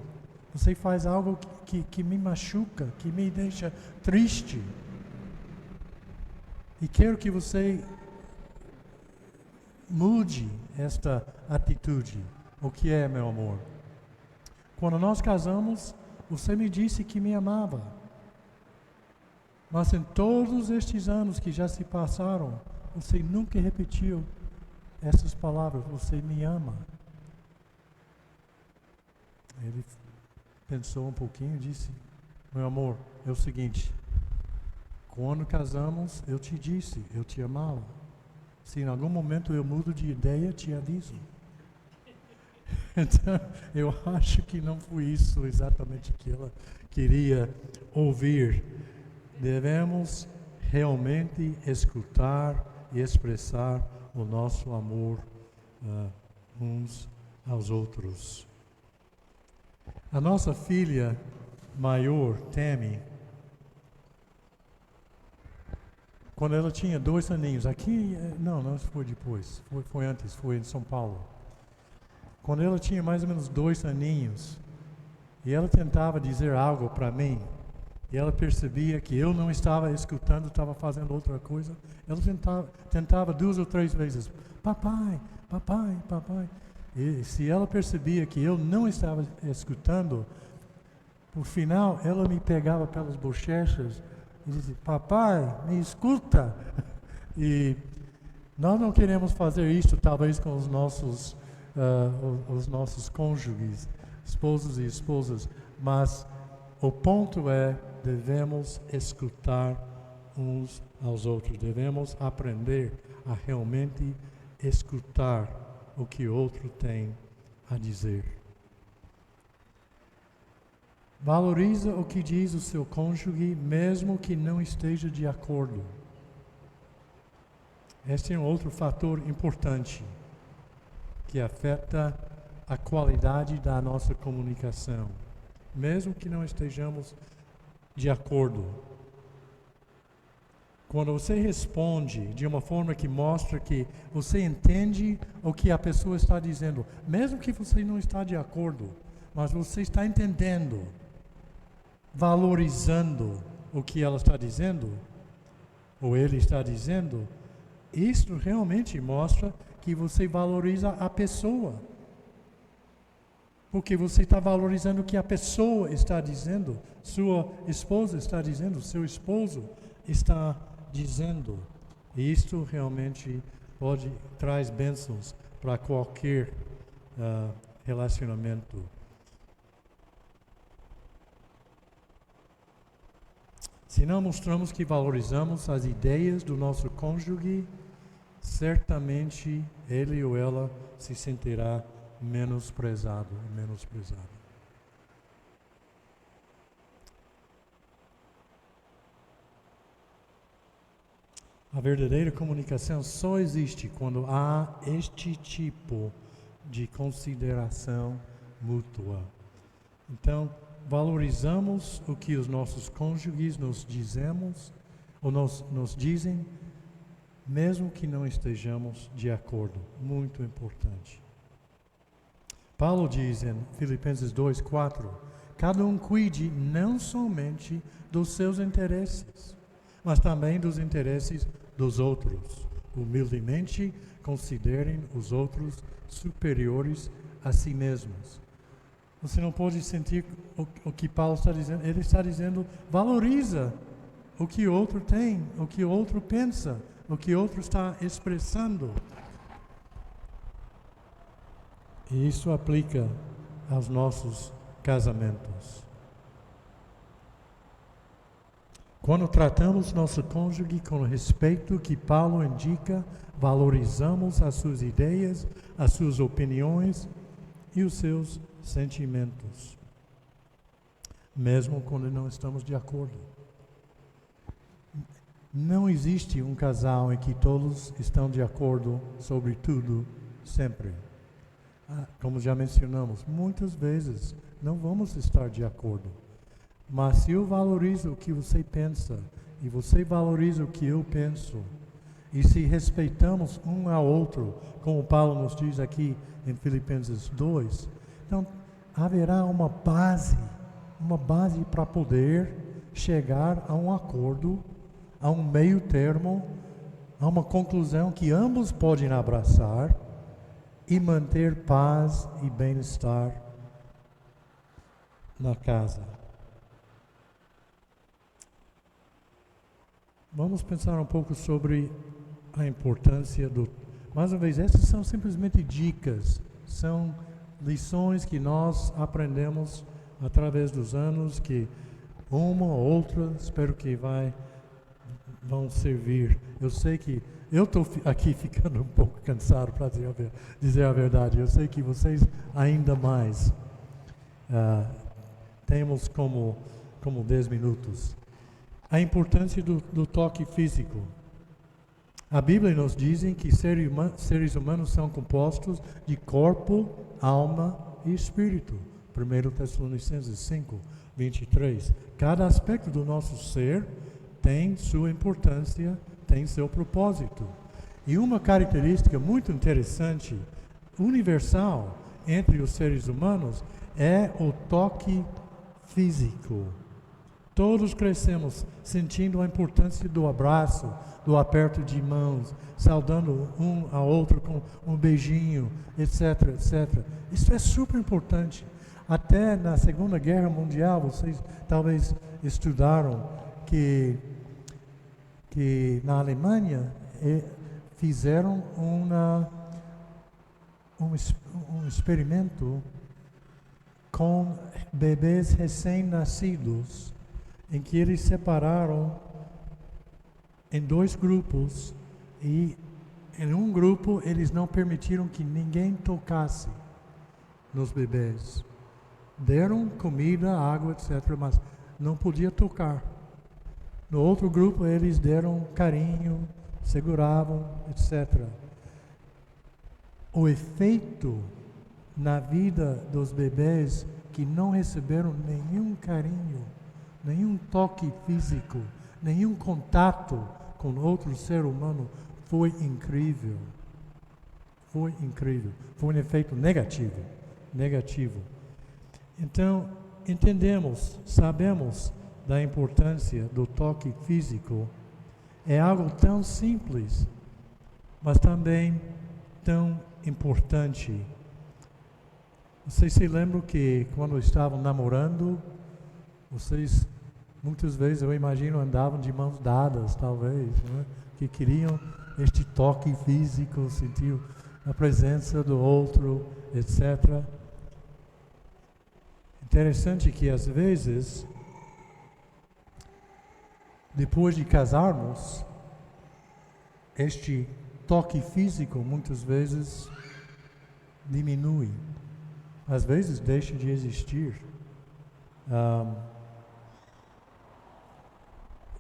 Você faz algo que me machuca, que me deixa triste. E quero que você mude esta atitude. O que é, meu amor? Quando nós casamos, você me disse que me amava. Mas em todos estes anos que já se passaram, você nunca repetiu essas palavras: você me ama. Ele pensou um pouquinho e disse: meu amor, é o seguinte, quando casamos eu te disse, eu te amava. Se em algum momento eu mudo de ideia, te aviso. Então, eu acho que não foi isso exatamente que ela queria ouvir. Devemos realmente escutar e expressar o nosso amor uns aos outros. A nossa filha maior, Temi, quando ela tinha 2 aninhos, aqui, não foi depois, foi antes, foi em São Paulo. Quando ela tinha mais ou menos 2 aninhos, e ela tentava dizer algo para mim, e ela percebia que eu não estava escutando, estava fazendo outra coisa, ela tentava 2 ou 3 vezes: papai. E se ela percebia que eu não estava escutando, por final ela me pegava pelas bochechas e dizia: papai, me escuta. E nós não queremos fazer isso talvez com os nossos cônjuges, esposos e esposas, mas o ponto é, devemos escutar uns aos outros, devemos aprender a realmente escutar o que o outro tem a dizer. Valoriza o que diz o seu cônjuge, mesmo que não esteja de acordo. Este é um outro fator importante que afeta a qualidade da nossa comunicação, mesmo que não estejamos de acordo. Quando você responde de uma forma que mostra que você entende o que a pessoa está dizendo, mesmo que você não está de acordo, mas você está entendendo, valorizando o que ela está dizendo, ou ele está dizendo, isso realmente mostra que você valoriza a pessoa. Porque você está valorizando o que a pessoa está dizendo, sua esposa está dizendo, seu esposo está dizendo. E isto realmente traz bênçãos para qualquer relacionamento. Se não mostramos que valorizamos as ideias do nosso cônjuge, certamente ele ou ela se sentirá menosprezado. A verdadeira comunicação só existe quando há este tipo de consideração mútua. Então, valorizamos o que os nossos cônjuges nos dizem, mesmo que não estejamos de acordo. Muito importante. Paulo diz em Filipenses 2:4, cada um cuide não somente dos seus interesses, mas também dos interesses dos outros. Humildemente considerem os outros superiores a si mesmos. Você não pode sentir o que Paulo está dizendo. Ele está dizendo, valoriza o que o outro tem, o que o outro pensa, o que o outro está expressando. E isso aplica aos nossos casamentos. Quando tratamos nosso cônjuge com o respeito que Paulo indica, valorizamos as suas ideias, as suas opiniões e os seus sentimentos, mesmo quando não estamos de acordo. Não existe um casal em que todos estão de acordo sobre tudo, sempre. Como já mencionamos, muitas vezes não vamos estar de acordo. Mas se eu valorizo o que você pensa, e você valoriza o que eu penso, e se respeitamos um ao outro, como Paulo nos diz aqui em Filipenses 2, então haverá uma base para poder chegar a um acordo, a um meio termo, a uma conclusão que ambos podem abraçar e manter paz e bem-estar na casa. Vamos pensar um pouco sobre a importância do... Mais uma vez, essas são simplesmente dicas, são lições que nós aprendemos através dos anos, que uma ou outra, espero que vão servir. Eu sei que eu estou aqui ficando um pouco cansado, para dizer a verdade. Eu sei que vocês ainda mais. Temos como 10 minutos. A importância do toque físico. A Bíblia nos diz que seres humanos são compostos de corpo, alma e espírito. 1 Tessalonicenses 5:23. Cada aspecto do nosso ser tem sua importância, tem seu propósito. E uma característica muito interessante, universal, entre os seres humanos, é o toque físico. Todos crescemos sentindo a importância do abraço, do aperto de mãos, saudando um ao outro com um beijinho, etc, etc. Isso é super importante. Até na Segunda Guerra Mundial, vocês talvez estudaram que na Alemanha fizeram um experimento com bebês recém-nascidos, em que eles separaram em 2 grupos, e em um grupo eles não permitiram que ninguém tocasse nos bebês. Deram comida, água, etc., mas não podia tocar. No outro grupo eles deram carinho, seguravam, etc. O efeito na vida dos bebês que não receberam nenhum carinho, nenhum toque físico, nenhum contato com outro ser humano, foi incrível. Foi incrível. Foi um efeito negativo. Então, sabemos da importância do toque físico, é algo tão simples, mas também tão importante. Vocês se lembram que quando estavam namorando, vocês muitas vezes, eu imagino, andavam de mãos dadas, talvez, né? Que queriam este toque físico, sentir a presença do outro, etc. Interessante que às vezes, depois de casarmos, este toque físico muitas vezes diminui, às vezes deixa de existir.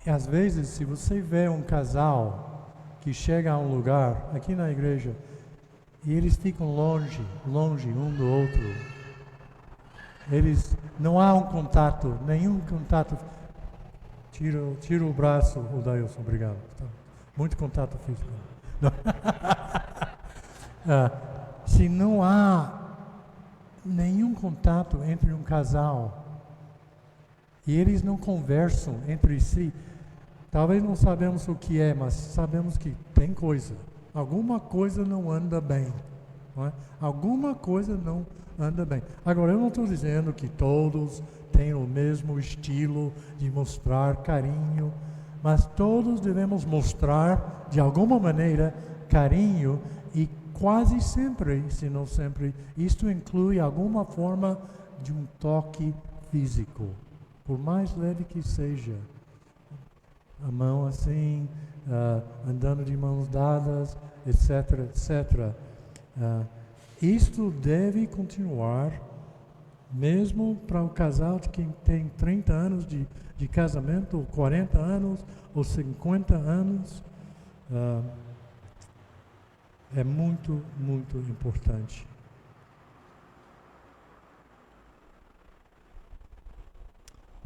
E às vezes, se você vê um casal que chega a um lugar, aqui na igreja, e eles ficam longe um do outro, não há um contato, nenhum contato. Tira o braço, o Dailson, obrigado. Muito contato físico. Se não há nenhum contato entre um casal e eles não conversam entre si, talvez não sabemos o que é, mas sabemos que tem coisa. Alguma coisa não anda bem. Não é? Alguma coisa não anda bem. Agora, eu não estou dizendo que todos têm o mesmo estilo de mostrar carinho, mas todos devemos mostrar, de alguma maneira, carinho e quase sempre, se não sempre, isto inclui alguma forma de um toque físico, por mais leve que seja. A mão assim, andando de mãos dadas, etc, etc. Isto deve continuar, mesmo para o casal que tem 30 anos de casamento, ou 40 anos, ou 50 anos. É muito, muito importante.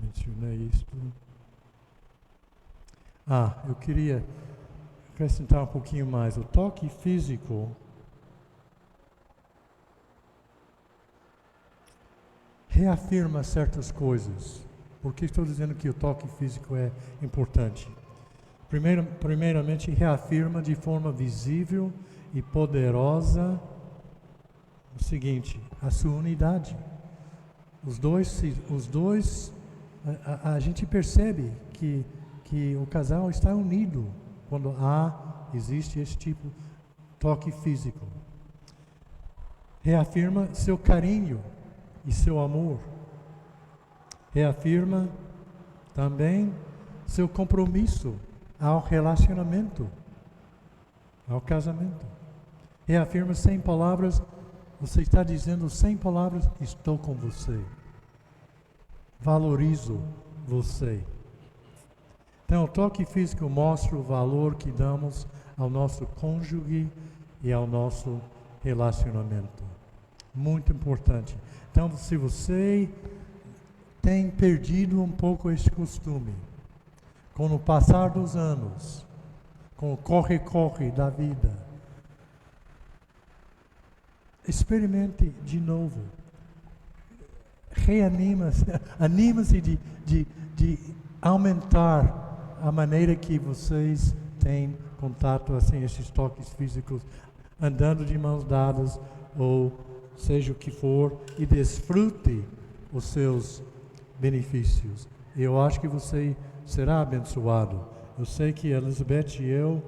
Mencionei isto. Eu queria acrescentar um pouquinho mais. O toque físico reafirma certas coisas. Por que estou dizendo que o toque físico é importante? Primeiramente, reafirma de forma visível e poderosa o seguinte: a sua unidade. Os dois, a gente percebe que o casal está unido quando existe esse tipo de toque físico. Reafirma seu carinho e seu amor. Reafirma também seu compromisso ao relacionamento, ao casamento. Reafirma sem palavras, você está dizendo sem palavras: estou com você. Valorizo você. Então, o toque físico mostra o valor que damos ao nosso cônjuge e ao nosso relacionamento. Muito importante. Então, se você tem perdido um pouco esse costume, com o passar dos anos, com o corre-corre da vida, experimente de novo. Anima-se de aumentar a maneira que vocês têm contato, assim, esses toques físicos, andando de mãos dadas, ou seja o que for, e desfrute os seus benefícios. Eu acho que você será abençoado. Eu sei que Elizabeth e eu,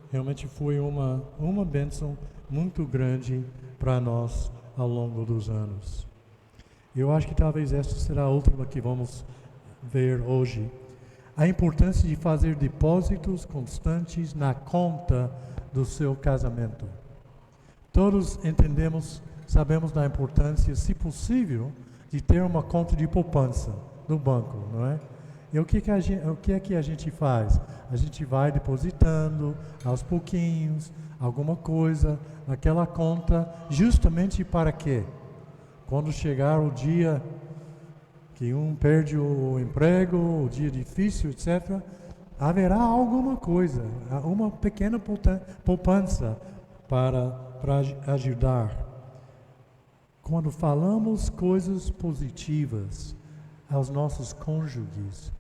realmente foi uma bênção muito grande para nós ao longo dos anos. Eu acho que talvez esta será a última que vamos ver hoje. A importância de fazer depósitos constantes na conta do seu casamento. Todos sabemos da importância, se possível, de ter uma conta de poupança no banco, não é? E o que é que a gente faz? A gente vai depositando aos pouquinhos alguma coisa naquela conta, justamente para quê? Quando chegar o dia que um perde o emprego, o dia difícil, etc., haverá alguma coisa, uma pequena poupança para ajudar. Quando falamos coisas positivas, aos nossos cônjuges.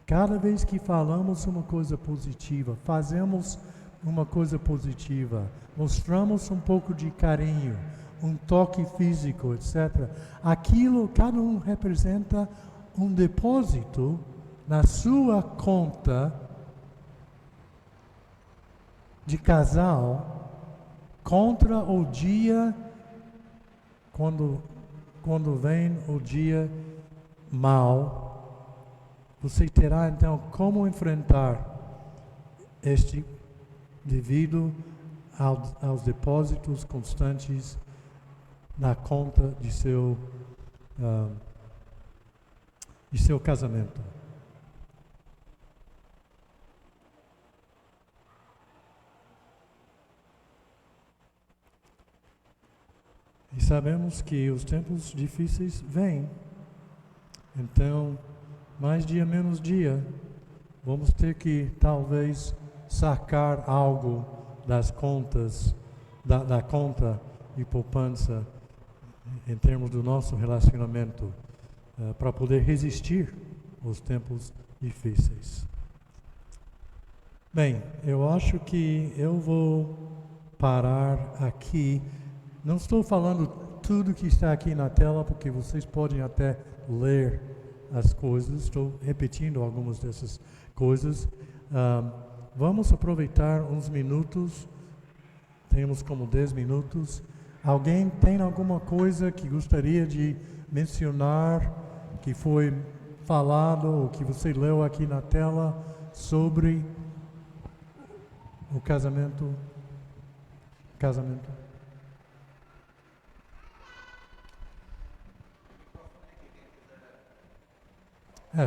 Cada vez que falamos uma coisa positiva, fazemos uma coisa positiva, mostramos um pouco de carinho, um toque físico, etc. Aquilo, cada um representa um depósito na sua conta de casal contra o dia quando vem o dia mau. Você terá então como enfrentar este devido aos depósitos constantes na conta de seu casamento. E sabemos que os tempos difíceis vêm. Então, mais dia menos dia, vamos ter que talvez sacar algo das contas, da conta de poupança em termos do nosso relacionamento, para poder resistir aos tempos difíceis. Bem, eu acho que eu vou parar aqui. Não estou falando tudo que está aqui na tela, porque vocês podem até ler as coisas. Estou repetindo algumas dessas coisas. Vamos aproveitar uns minutos. Temos como 10 minutos. Alguém tem alguma coisa que gostaria de mencionar, que foi falado, ou que você leu aqui na tela, sobre o casamento?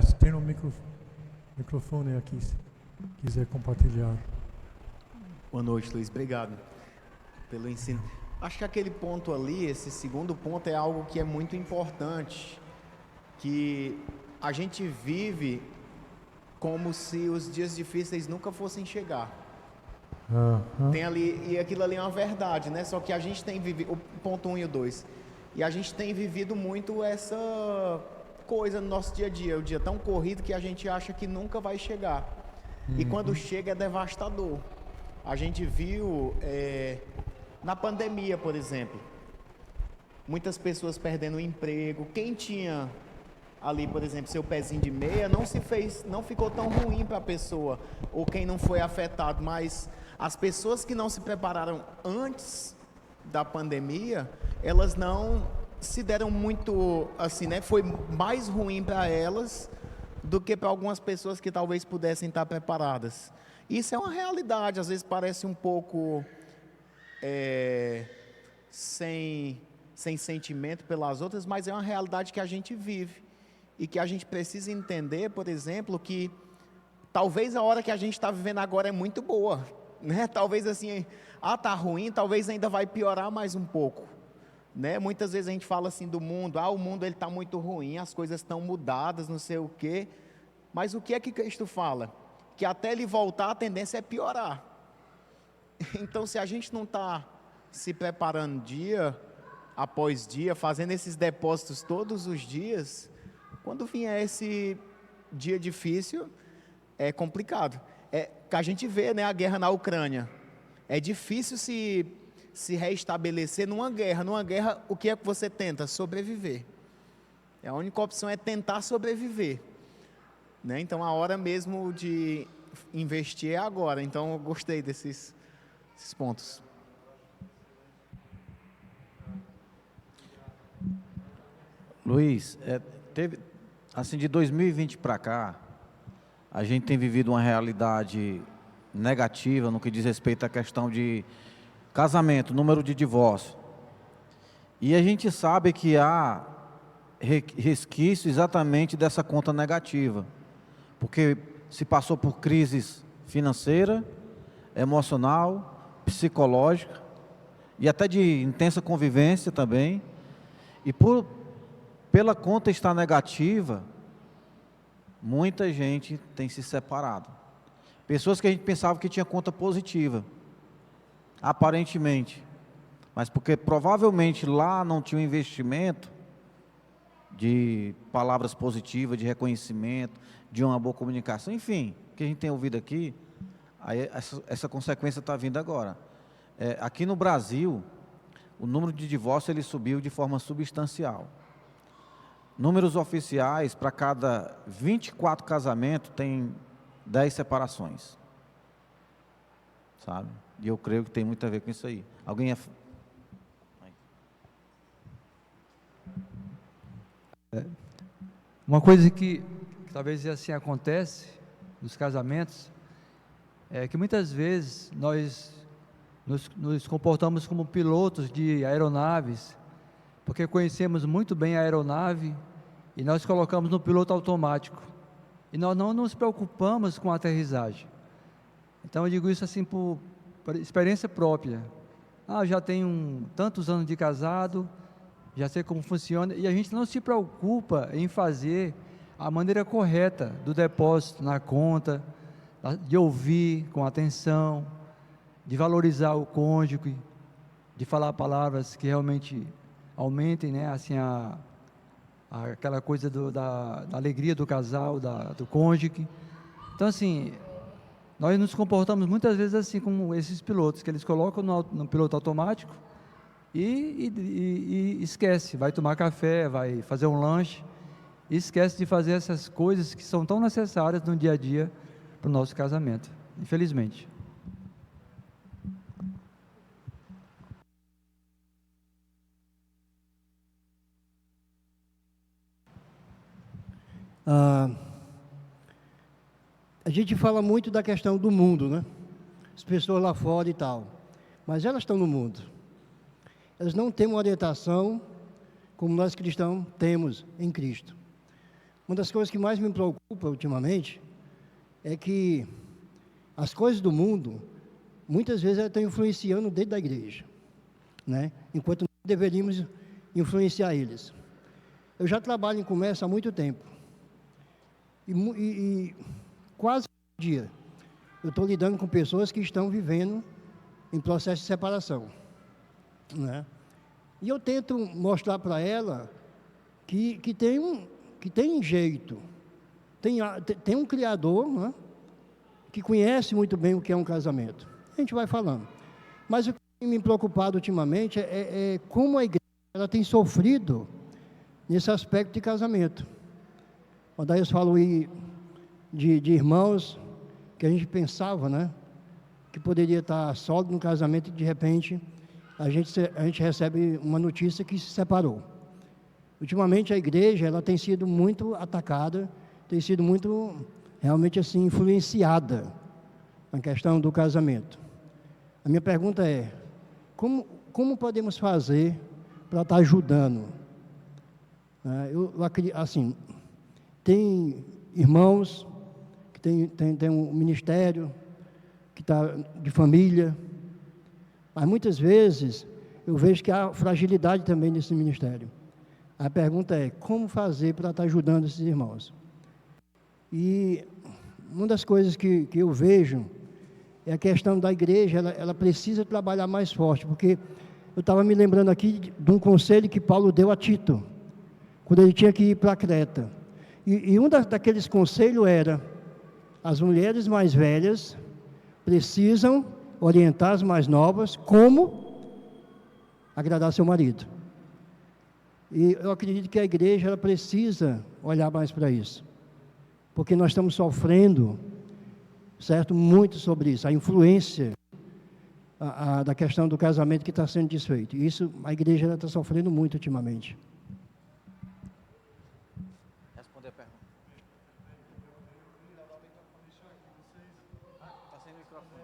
Se tem um microfone aqui, se quiser compartilhar. Boa noite, Luiz. Obrigado pelo ensino. Acho que aquele ponto ali, esse segundo ponto, é algo que é muito importante, que a gente vive como se os dias difíceis nunca fossem chegar. Tem ali, e aquilo ali é uma verdade, né? Só que a gente tem vivido, o ponto 1 e o 2, e a gente tem vivido muito essa coisa no nosso dia a dia, o dia tão corrido que a gente acha que nunca vai chegar. E quando chega é devastador. A gente viu na pandemia, por exemplo, muitas pessoas perdendo o emprego. Quem tinha ali, por exemplo, seu pezinho de meia, não ficou tão ruim para a pessoa, ou quem não foi afetado, mas as pessoas que não se prepararam antes da pandemia, elas não se deram muito, assim, né? Foi mais ruim para elas do que para algumas pessoas que talvez pudessem estar preparadas. Isso é uma realidade, às vezes parece um pouco sem sentimento pelas outras, mas é uma realidade que a gente vive e que a gente precisa entender, por exemplo, que talvez a hora que a gente está vivendo agora é muito boa, né? Talvez assim, tá ruim, talvez ainda vai piorar mais um pouco, né? Muitas vezes a gente fala assim do mundo, o mundo ele está muito ruim, as coisas estão mudadas, não sei o quê, mas o que é que Cristo fala? Que até ele voltar a tendência é piorar. Então, se a gente não está se preparando dia após dia, fazendo esses depósitos todos os dias, quando vier esse dia difícil, é complicado. Que a gente vê, né, a guerra na Ucrânia. É difícil se reestabelecer numa guerra. Numa guerra, o que é que você tenta? Sobreviver. A única opção é tentar sobreviver, né? Então, a hora mesmo de investir é agora. Então, eu gostei desses pontos. Luiz, teve, assim, de 2020 para cá, a gente tem vivido uma realidade negativa no que diz respeito à questão de casamento, número de divórcio. E a gente sabe que há resquício exatamente dessa conta negativa, porque se passou por crises financeira, emocional, psicológica e até de intensa convivência também. E pela conta estar negativa, muita gente tem se separado. Pessoas que a gente pensava que tinha conta positiva, aparentemente, mas porque provavelmente lá não tinha um investimento de palavras positivas, de reconhecimento, de uma boa comunicação, enfim, que a gente tem ouvido aqui, aí essa consequência está vindo agora. Aqui no Brasil, o número de divórcios ele subiu de forma substancial. Números oficiais, para cada 24 casamentos, tem 10 separações. Sabe? E eu creio que tem muito a ver com isso aí. Alguém Uma coisa que talvez assim acontece nos casamentos é que muitas vezes nós nos comportamos como pilotos de aeronaves, porque conhecemos muito bem a aeronave e nós colocamos no piloto automático e nós não nos preocupamos com a aterrissagem. Então eu digo isso assim por experiência própria. Eu já tenho tantos anos de casado, já sei como funciona, e a gente não se preocupa em fazer a maneira correta do depósito na conta, de ouvir com atenção, de valorizar o cônjuge, de falar palavras que realmente aumentem, né, assim, aquela coisa da alegria do casal, do cônjuge. Então, assim, nós nos comportamos muitas vezes assim como esses pilotos, que eles colocam no piloto automático e esquece, vai tomar café, vai fazer um lanche, e esquece de fazer essas coisas que são tão necessárias no dia a dia para o nosso casamento, infelizmente. A gente fala muito da questão do mundo, né? As pessoas lá fora e tal, mas elas estão no mundo. Elas não têm uma orientação como nós cristãos temos em Cristo. Uma das coisas que mais me preocupa ultimamente é que as coisas do mundo, muitas vezes, elas estão influenciando dentro da igreja, né? Enquanto nós deveríamos influenciar eles. Eu já trabalho em comércio há muito tempo. E quase todo dia eu estou lidando com pessoas que estão vivendo em processo de separação, né? E eu tento mostrar para ela que tem jeito, tem um Criador, né, que conhece muito bem o que é um casamento. A gente vai falando. Mas o que tem me preocupado ultimamente é como a igreja ela tem sofrido nesse aspecto de casamento. Quando eu falo aí de irmãos que a gente pensava, né, que poderia estar sólido no casamento e de repente a gente recebe uma notícia que se separou. Ultimamente a igreja ela tem sido muito atacada, tem sido muito realmente assim influenciada na questão do casamento. A minha pergunta é: como podemos fazer para estar ajudando? Assim, tem irmãos que tem um ministério que está de família, mas muitas vezes eu vejo que há fragilidade também nesse ministério. A pergunta é: como fazer para estar ajudando esses irmãos? E uma das coisas que eu vejo é a questão da igreja, ela precisa trabalhar mais forte, porque eu estava me lembrando aqui de um conselho que Paulo deu a Tito, quando ele tinha que ir para Creta. E um daqueles conselhos era: as mulheres mais velhas precisam orientar as mais novas como agradar seu marido. E eu acredito que a igreja ela precisa olhar mais para isso, porque nós estamos sofrendo, certo, muito sobre isso, a influência da questão do casamento que está sendo desfeito. Isso a igreja está sofrendo muito ultimamente. Responder a pergunta. Está sem microfone.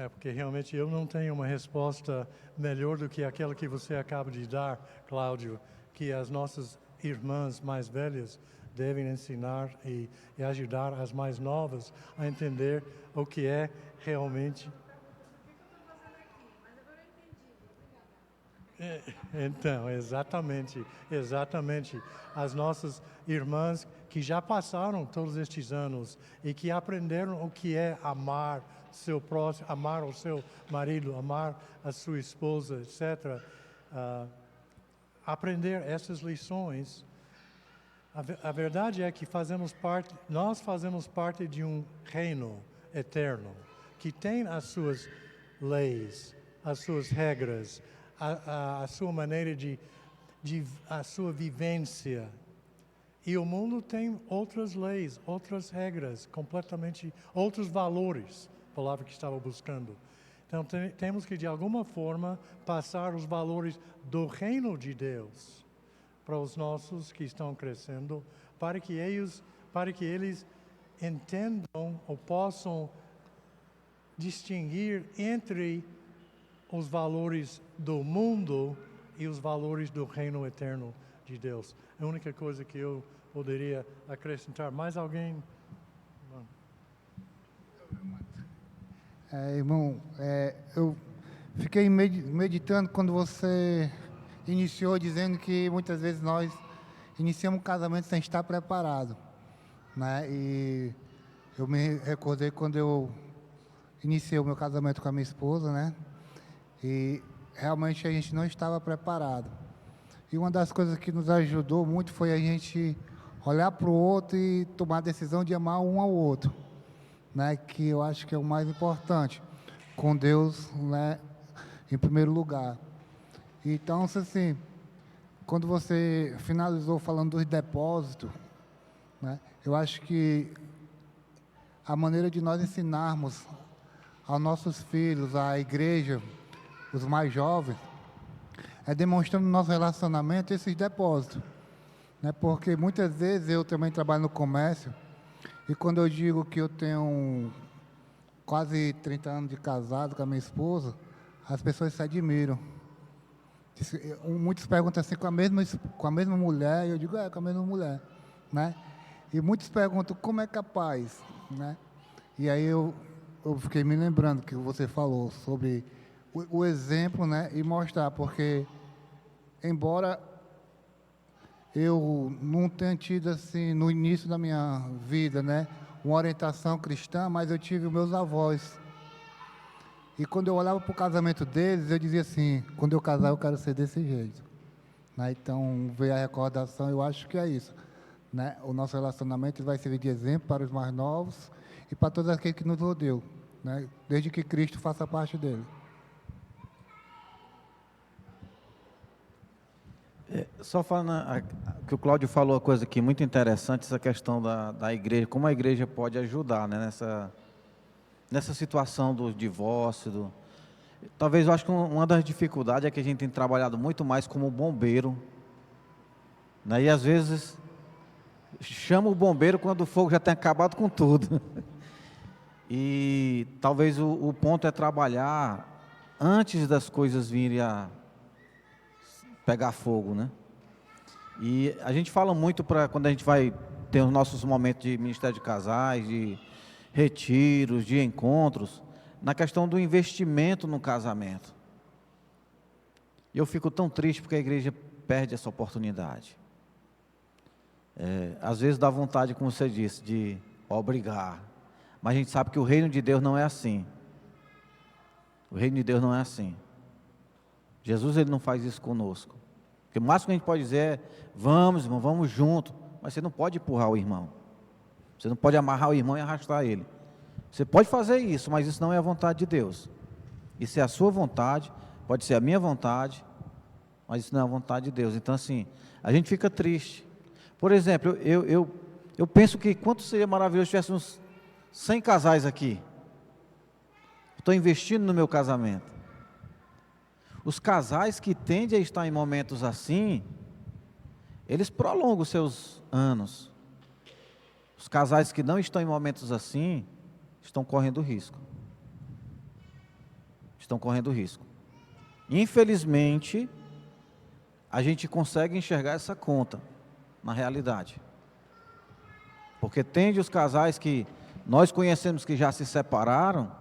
Porque realmente eu não tenho uma resposta melhor do que aquela que você acaba de dar, Cláudio, que as nossas irmãs mais velhas devem ensinar e ajudar as mais novas a entender o que é realmente. Então, exatamente. As nossas irmãs que já passaram todos estes anos e que aprenderam o que é amar seu próximo, amar o seu marido, amar a sua esposa, etc. Aprender essas lições. A verdade é que nós fazemos parte de um reino eterno, que tem as suas leis, as suas regras, a sua maneira a sua vivência. E o mundo tem outras leis, outras regras, completamente outros valores, palavra que estava buscando. Então temos que de alguma forma passar os valores do reino de Deus para os nossos que estão crescendo, para que eles entendam ou possam distinguir entre os valores do mundo e os valores do reino eterno de Deus. A única coisa que eu poderia acrescentar. Mais alguém? Irmão, eu fiquei meditando quando você iniciou dizendo que muitas vezes nós iniciamos um casamento sem estar preparado, né? E eu me recordei quando eu iniciei o meu casamento com a minha esposa, né? E realmente a gente não estava preparado. E uma das coisas que nos ajudou muito foi a gente olhar para o outro e tomar a decisão de amar um ao outro, né? Que eu acho que é o mais importante, com Deus, né, em primeiro lugar. Então, assim, quando você finalizou falando dos depósitos, né, eu acho que a maneira de nós ensinarmos aos nossos filhos, à igreja, os mais jovens, é demonstrando no nosso relacionamento esses depósitos, né? Porque muitas vezes eu também trabalho no comércio, e quando eu digo que eu tenho quase 30 anos de casado com a minha esposa, as pessoas se admiram. Muitos perguntam assim, com a mesma mulher, e eu digo, com a mesma mulher, né? E muitos perguntam, como é capaz, né? E aí eu fiquei me lembrando que você falou sobre o exemplo, né? E mostrar, porque, embora eu não tenha tido, assim, no início da minha vida, né, uma orientação cristã, mas eu tive os meus avós. E quando eu olhava para o casamento deles, eu dizia assim, quando eu casar eu quero ser desse jeito, né? Então, veio a recordação, eu acho que é isso, né? O nosso relacionamento vai servir de exemplo para os mais novos e para todos aqueles que nos rodeiam, né? Desde que Cristo faça parte dele. Só falando que o Cláudio falou uma coisa aqui muito interessante, essa questão da igreja, como a igreja pode ajudar, né, nessa situação do divórcio. Talvez eu acho que uma das dificuldades é que a gente tem trabalhado muito mais como bombeiro, né, e às vezes chama o bombeiro quando o fogo já tem acabado com tudo. E talvez o ponto é trabalhar antes das coisas virem a pegar fogo, né? E a gente fala muito para quando a gente vai ter os nossos momentos de ministério de casais, de retiros, de encontros, na questão do investimento no casamento. E eu fico tão triste porque a igreja perde essa oportunidade. Às vezes dá vontade, como você disse, de obrigar, mas a gente sabe que o reino de Deus não é assim. O reino de Deus não é assim. Jesus, ele não faz isso conosco. Porque o máximo que a gente pode dizer é, vamos, irmão, vamos junto. Mas você não pode empurrar o irmão. Você não pode amarrar o irmão e arrastar ele. Você pode fazer isso, mas isso não é a vontade de Deus. Isso é a sua vontade, pode ser a minha vontade, mas isso não é a vontade de Deus. Então, assim, a gente fica triste. Por exemplo, eu penso que quanto seria maravilhoso se tivéssemos 100 casais aqui. Estou investindo no meu casamento. Os casais que tendem a estar em momentos assim, eles prolongam os seus anos. Os casais que não estão em momentos assim, estão correndo risco. Estão correndo risco. Infelizmente, a gente consegue enxergar essa conta na realidade. Porque tende os casais que nós conhecemos que já se separaram,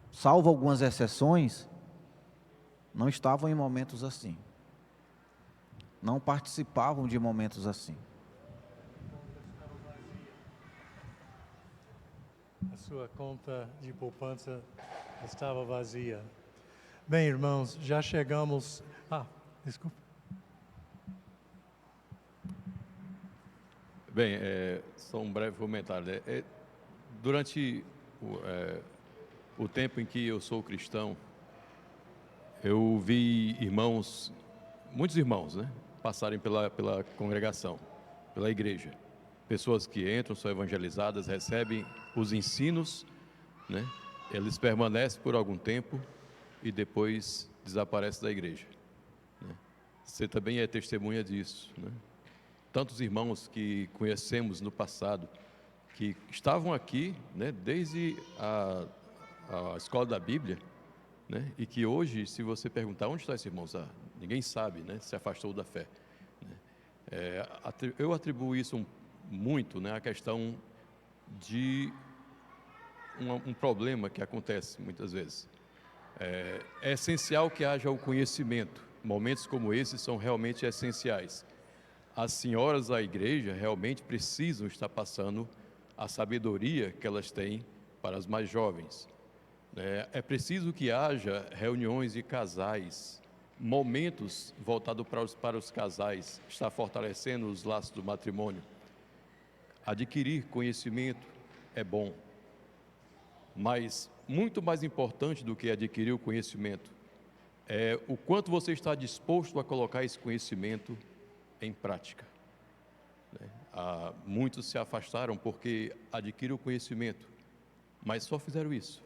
salvo algumas exceções, não estavam em momentos assim. Não participavam de momentos assim. a sua conta de poupança estava vazia. Bem, irmãos, já chegamos... desculpa. Bem, só um breve comentário. Durante o tempo em que eu sou cristão, eu vi irmãos, muitos irmãos, né, passarem pela congregação, pela igreja. Pessoas que entram, são evangelizadas, recebem os ensinos, né, eles permanecem por algum tempo e depois desaparecem da igreja. Né. Você também é testemunha disso, né? Tantos irmãos que conhecemos no passado, que estavam aqui, né, desde a escola da Bíblia, né, e que hoje, se você perguntar onde está esse irmão, ninguém sabe, né, se afastou da fé. Né. Eu atribuo isso muito, né, à questão de um problema que acontece muitas vezes. É essencial que haja o conhecimento. Momentos como esses são realmente essenciais. As senhoras da igreja realmente precisam estar passando a sabedoria que elas têm para as mais jovens. É preciso que haja reuniões de casais, momentos voltados para os casais, estar fortalecendo os laços do matrimônio. Adquirir conhecimento é bom, mas muito mais importante do que adquirir o conhecimento é o quanto você está disposto a colocar esse conhecimento em prática. Muitos se afastaram porque adquiriram o conhecimento, mas só fizeram isso.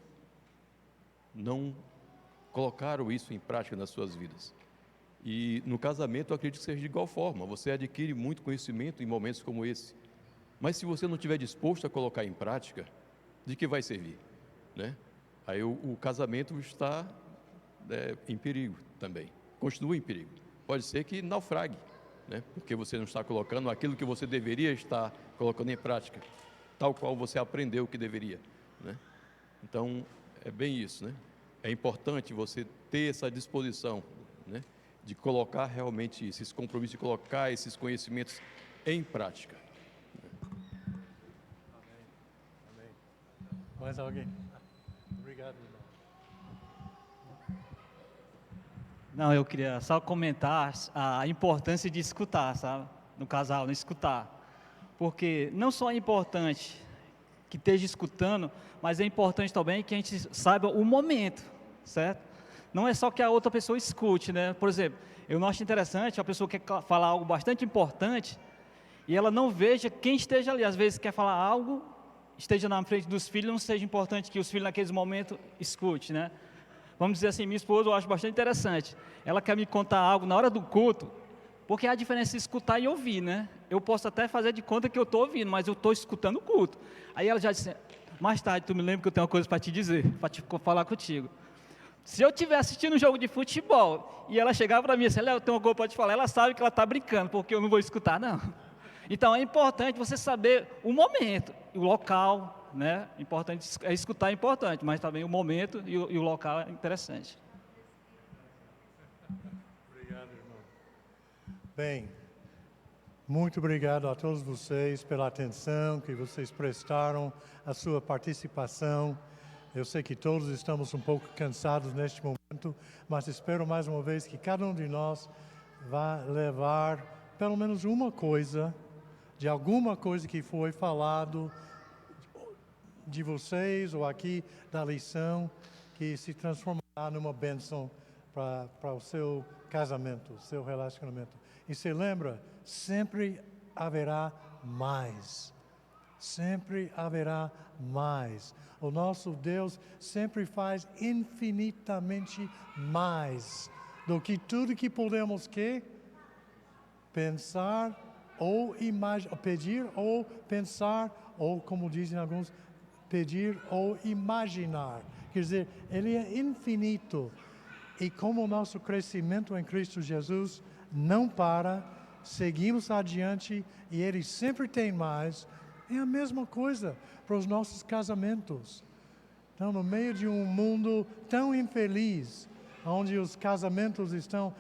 Não colocaram isso em prática nas suas vidas. E no casamento eu acredito que seja de igual forma. Você adquire muito conhecimento em momentos como esse, mas se você não estiver disposto a colocar em prática, de que vai servir? Né? Aí o casamento está em perigo também, continua em perigo. Pode ser que naufrague, né? Porque você não está colocando aquilo que você deveria estar colocando em prática, tal qual você aprendeu que deveria, né? Então, é bem isso, né? É importante você ter essa disposição, né, de colocar realmente isso, esse compromisso de colocar esses conhecimentos em prática. Amém. Mais alguém? Obrigado, irmão. Não, eu queria só comentar a importância de escutar, sabe? No casal, não escutar. Porque não só é importante que esteja escutando, mas é importante também que a gente saiba o momento, certo? Não é só que a outra pessoa escute, né? Por exemplo, eu não acho interessante a pessoa quer falar algo bastante importante e ela não veja quem esteja ali. Às vezes quer falar algo, esteja na frente dos filhos, não seja importante que os filhos naquele momento escute, né? Vamos dizer assim, minha esposa eu acho bastante interessante. Ela quer me contar algo na hora do culto, porque há a diferença de escutar e ouvir, né? Eu posso até fazer de conta que eu estou ouvindo, mas eu estou escutando o culto. Aí ela já disse, mais tarde tu me lembra que eu tenho uma coisa para te dizer, para falar contigo. Se eu estiver assistindo um jogo de futebol e ela chegar para mim e dizer, Léo, eu tenho uma coisa para te falar, ela sabe que ela está brincando, porque eu não vou escutar, não. Então é importante você saber o momento, o local, né? Importante, escutar é importante, mas também o momento e o local é interessante. Obrigado, irmão. Bem, muito obrigado a todos vocês pela atenção que vocês prestaram, a sua participação. Eu sei que todos estamos um pouco cansados neste momento, mas espero mais uma vez que cada um de nós vá levar pelo menos uma coisa, de alguma coisa que foi falado de vocês ou aqui da lição, que se transformará numa bênção para o seu casamento, seu relacionamento. E se lembra, sempre haverá mais. Sempre haverá mais. O nosso Deus sempre faz infinitamente mais do que tudo que podemos pensar ou imaginar, pedir ou pensar, ou como dizem alguns, pedir ou imaginar. Quer dizer, Ele é infinito. E como o nosso crescimento em Cristo Jesus não para, seguimos adiante e Ele sempre tem mais. É a mesma coisa para os nossos casamentos. Então, no meio de um mundo tão infeliz, onde os casamentos estão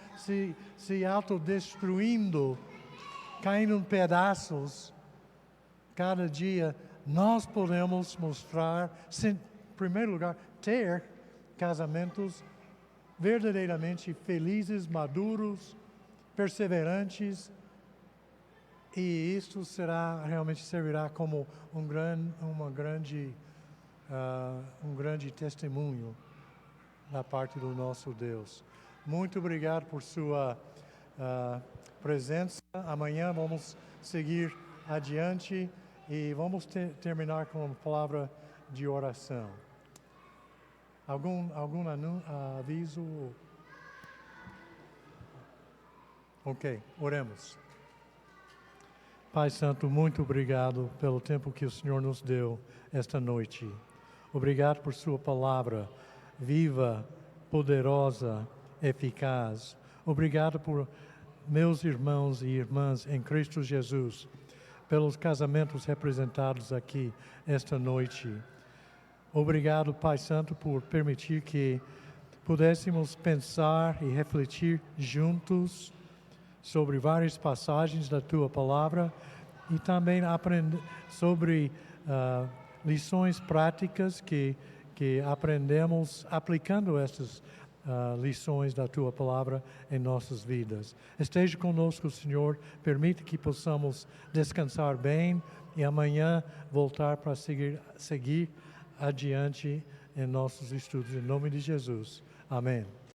se autodestruindo, caindo em pedaços, cada dia nós podemos mostrar, em primeiro lugar, ter casamentos verdadeiramente felizes, maduros, perseverantes, e isso realmente servirá como um grande testemunho da parte do nosso Deus. Muito obrigado por sua presença. Amanhã vamos seguir adiante e vamos terminar com uma palavra de oração. Algum aviso? Ok, oremos. Pai Santo, muito obrigado pelo tempo que o Senhor nos deu esta noite. Obrigado por sua palavra viva, poderosa, eficaz. Obrigado por meus irmãos e irmãs em Cristo Jesus, pelos casamentos representados aqui esta noite. Obrigado, Pai Santo, por permitir que pudéssemos pensar e refletir juntos sobre várias passagens da Tua Palavra e também aprender sobre lições práticas que aprendemos aplicando essas lições da Tua Palavra em nossas vidas. Esteja conosco, Senhor, permite que possamos descansar bem e amanhã voltar para seguir adiante em nossos estudos. Em nome de Jesus. Amém.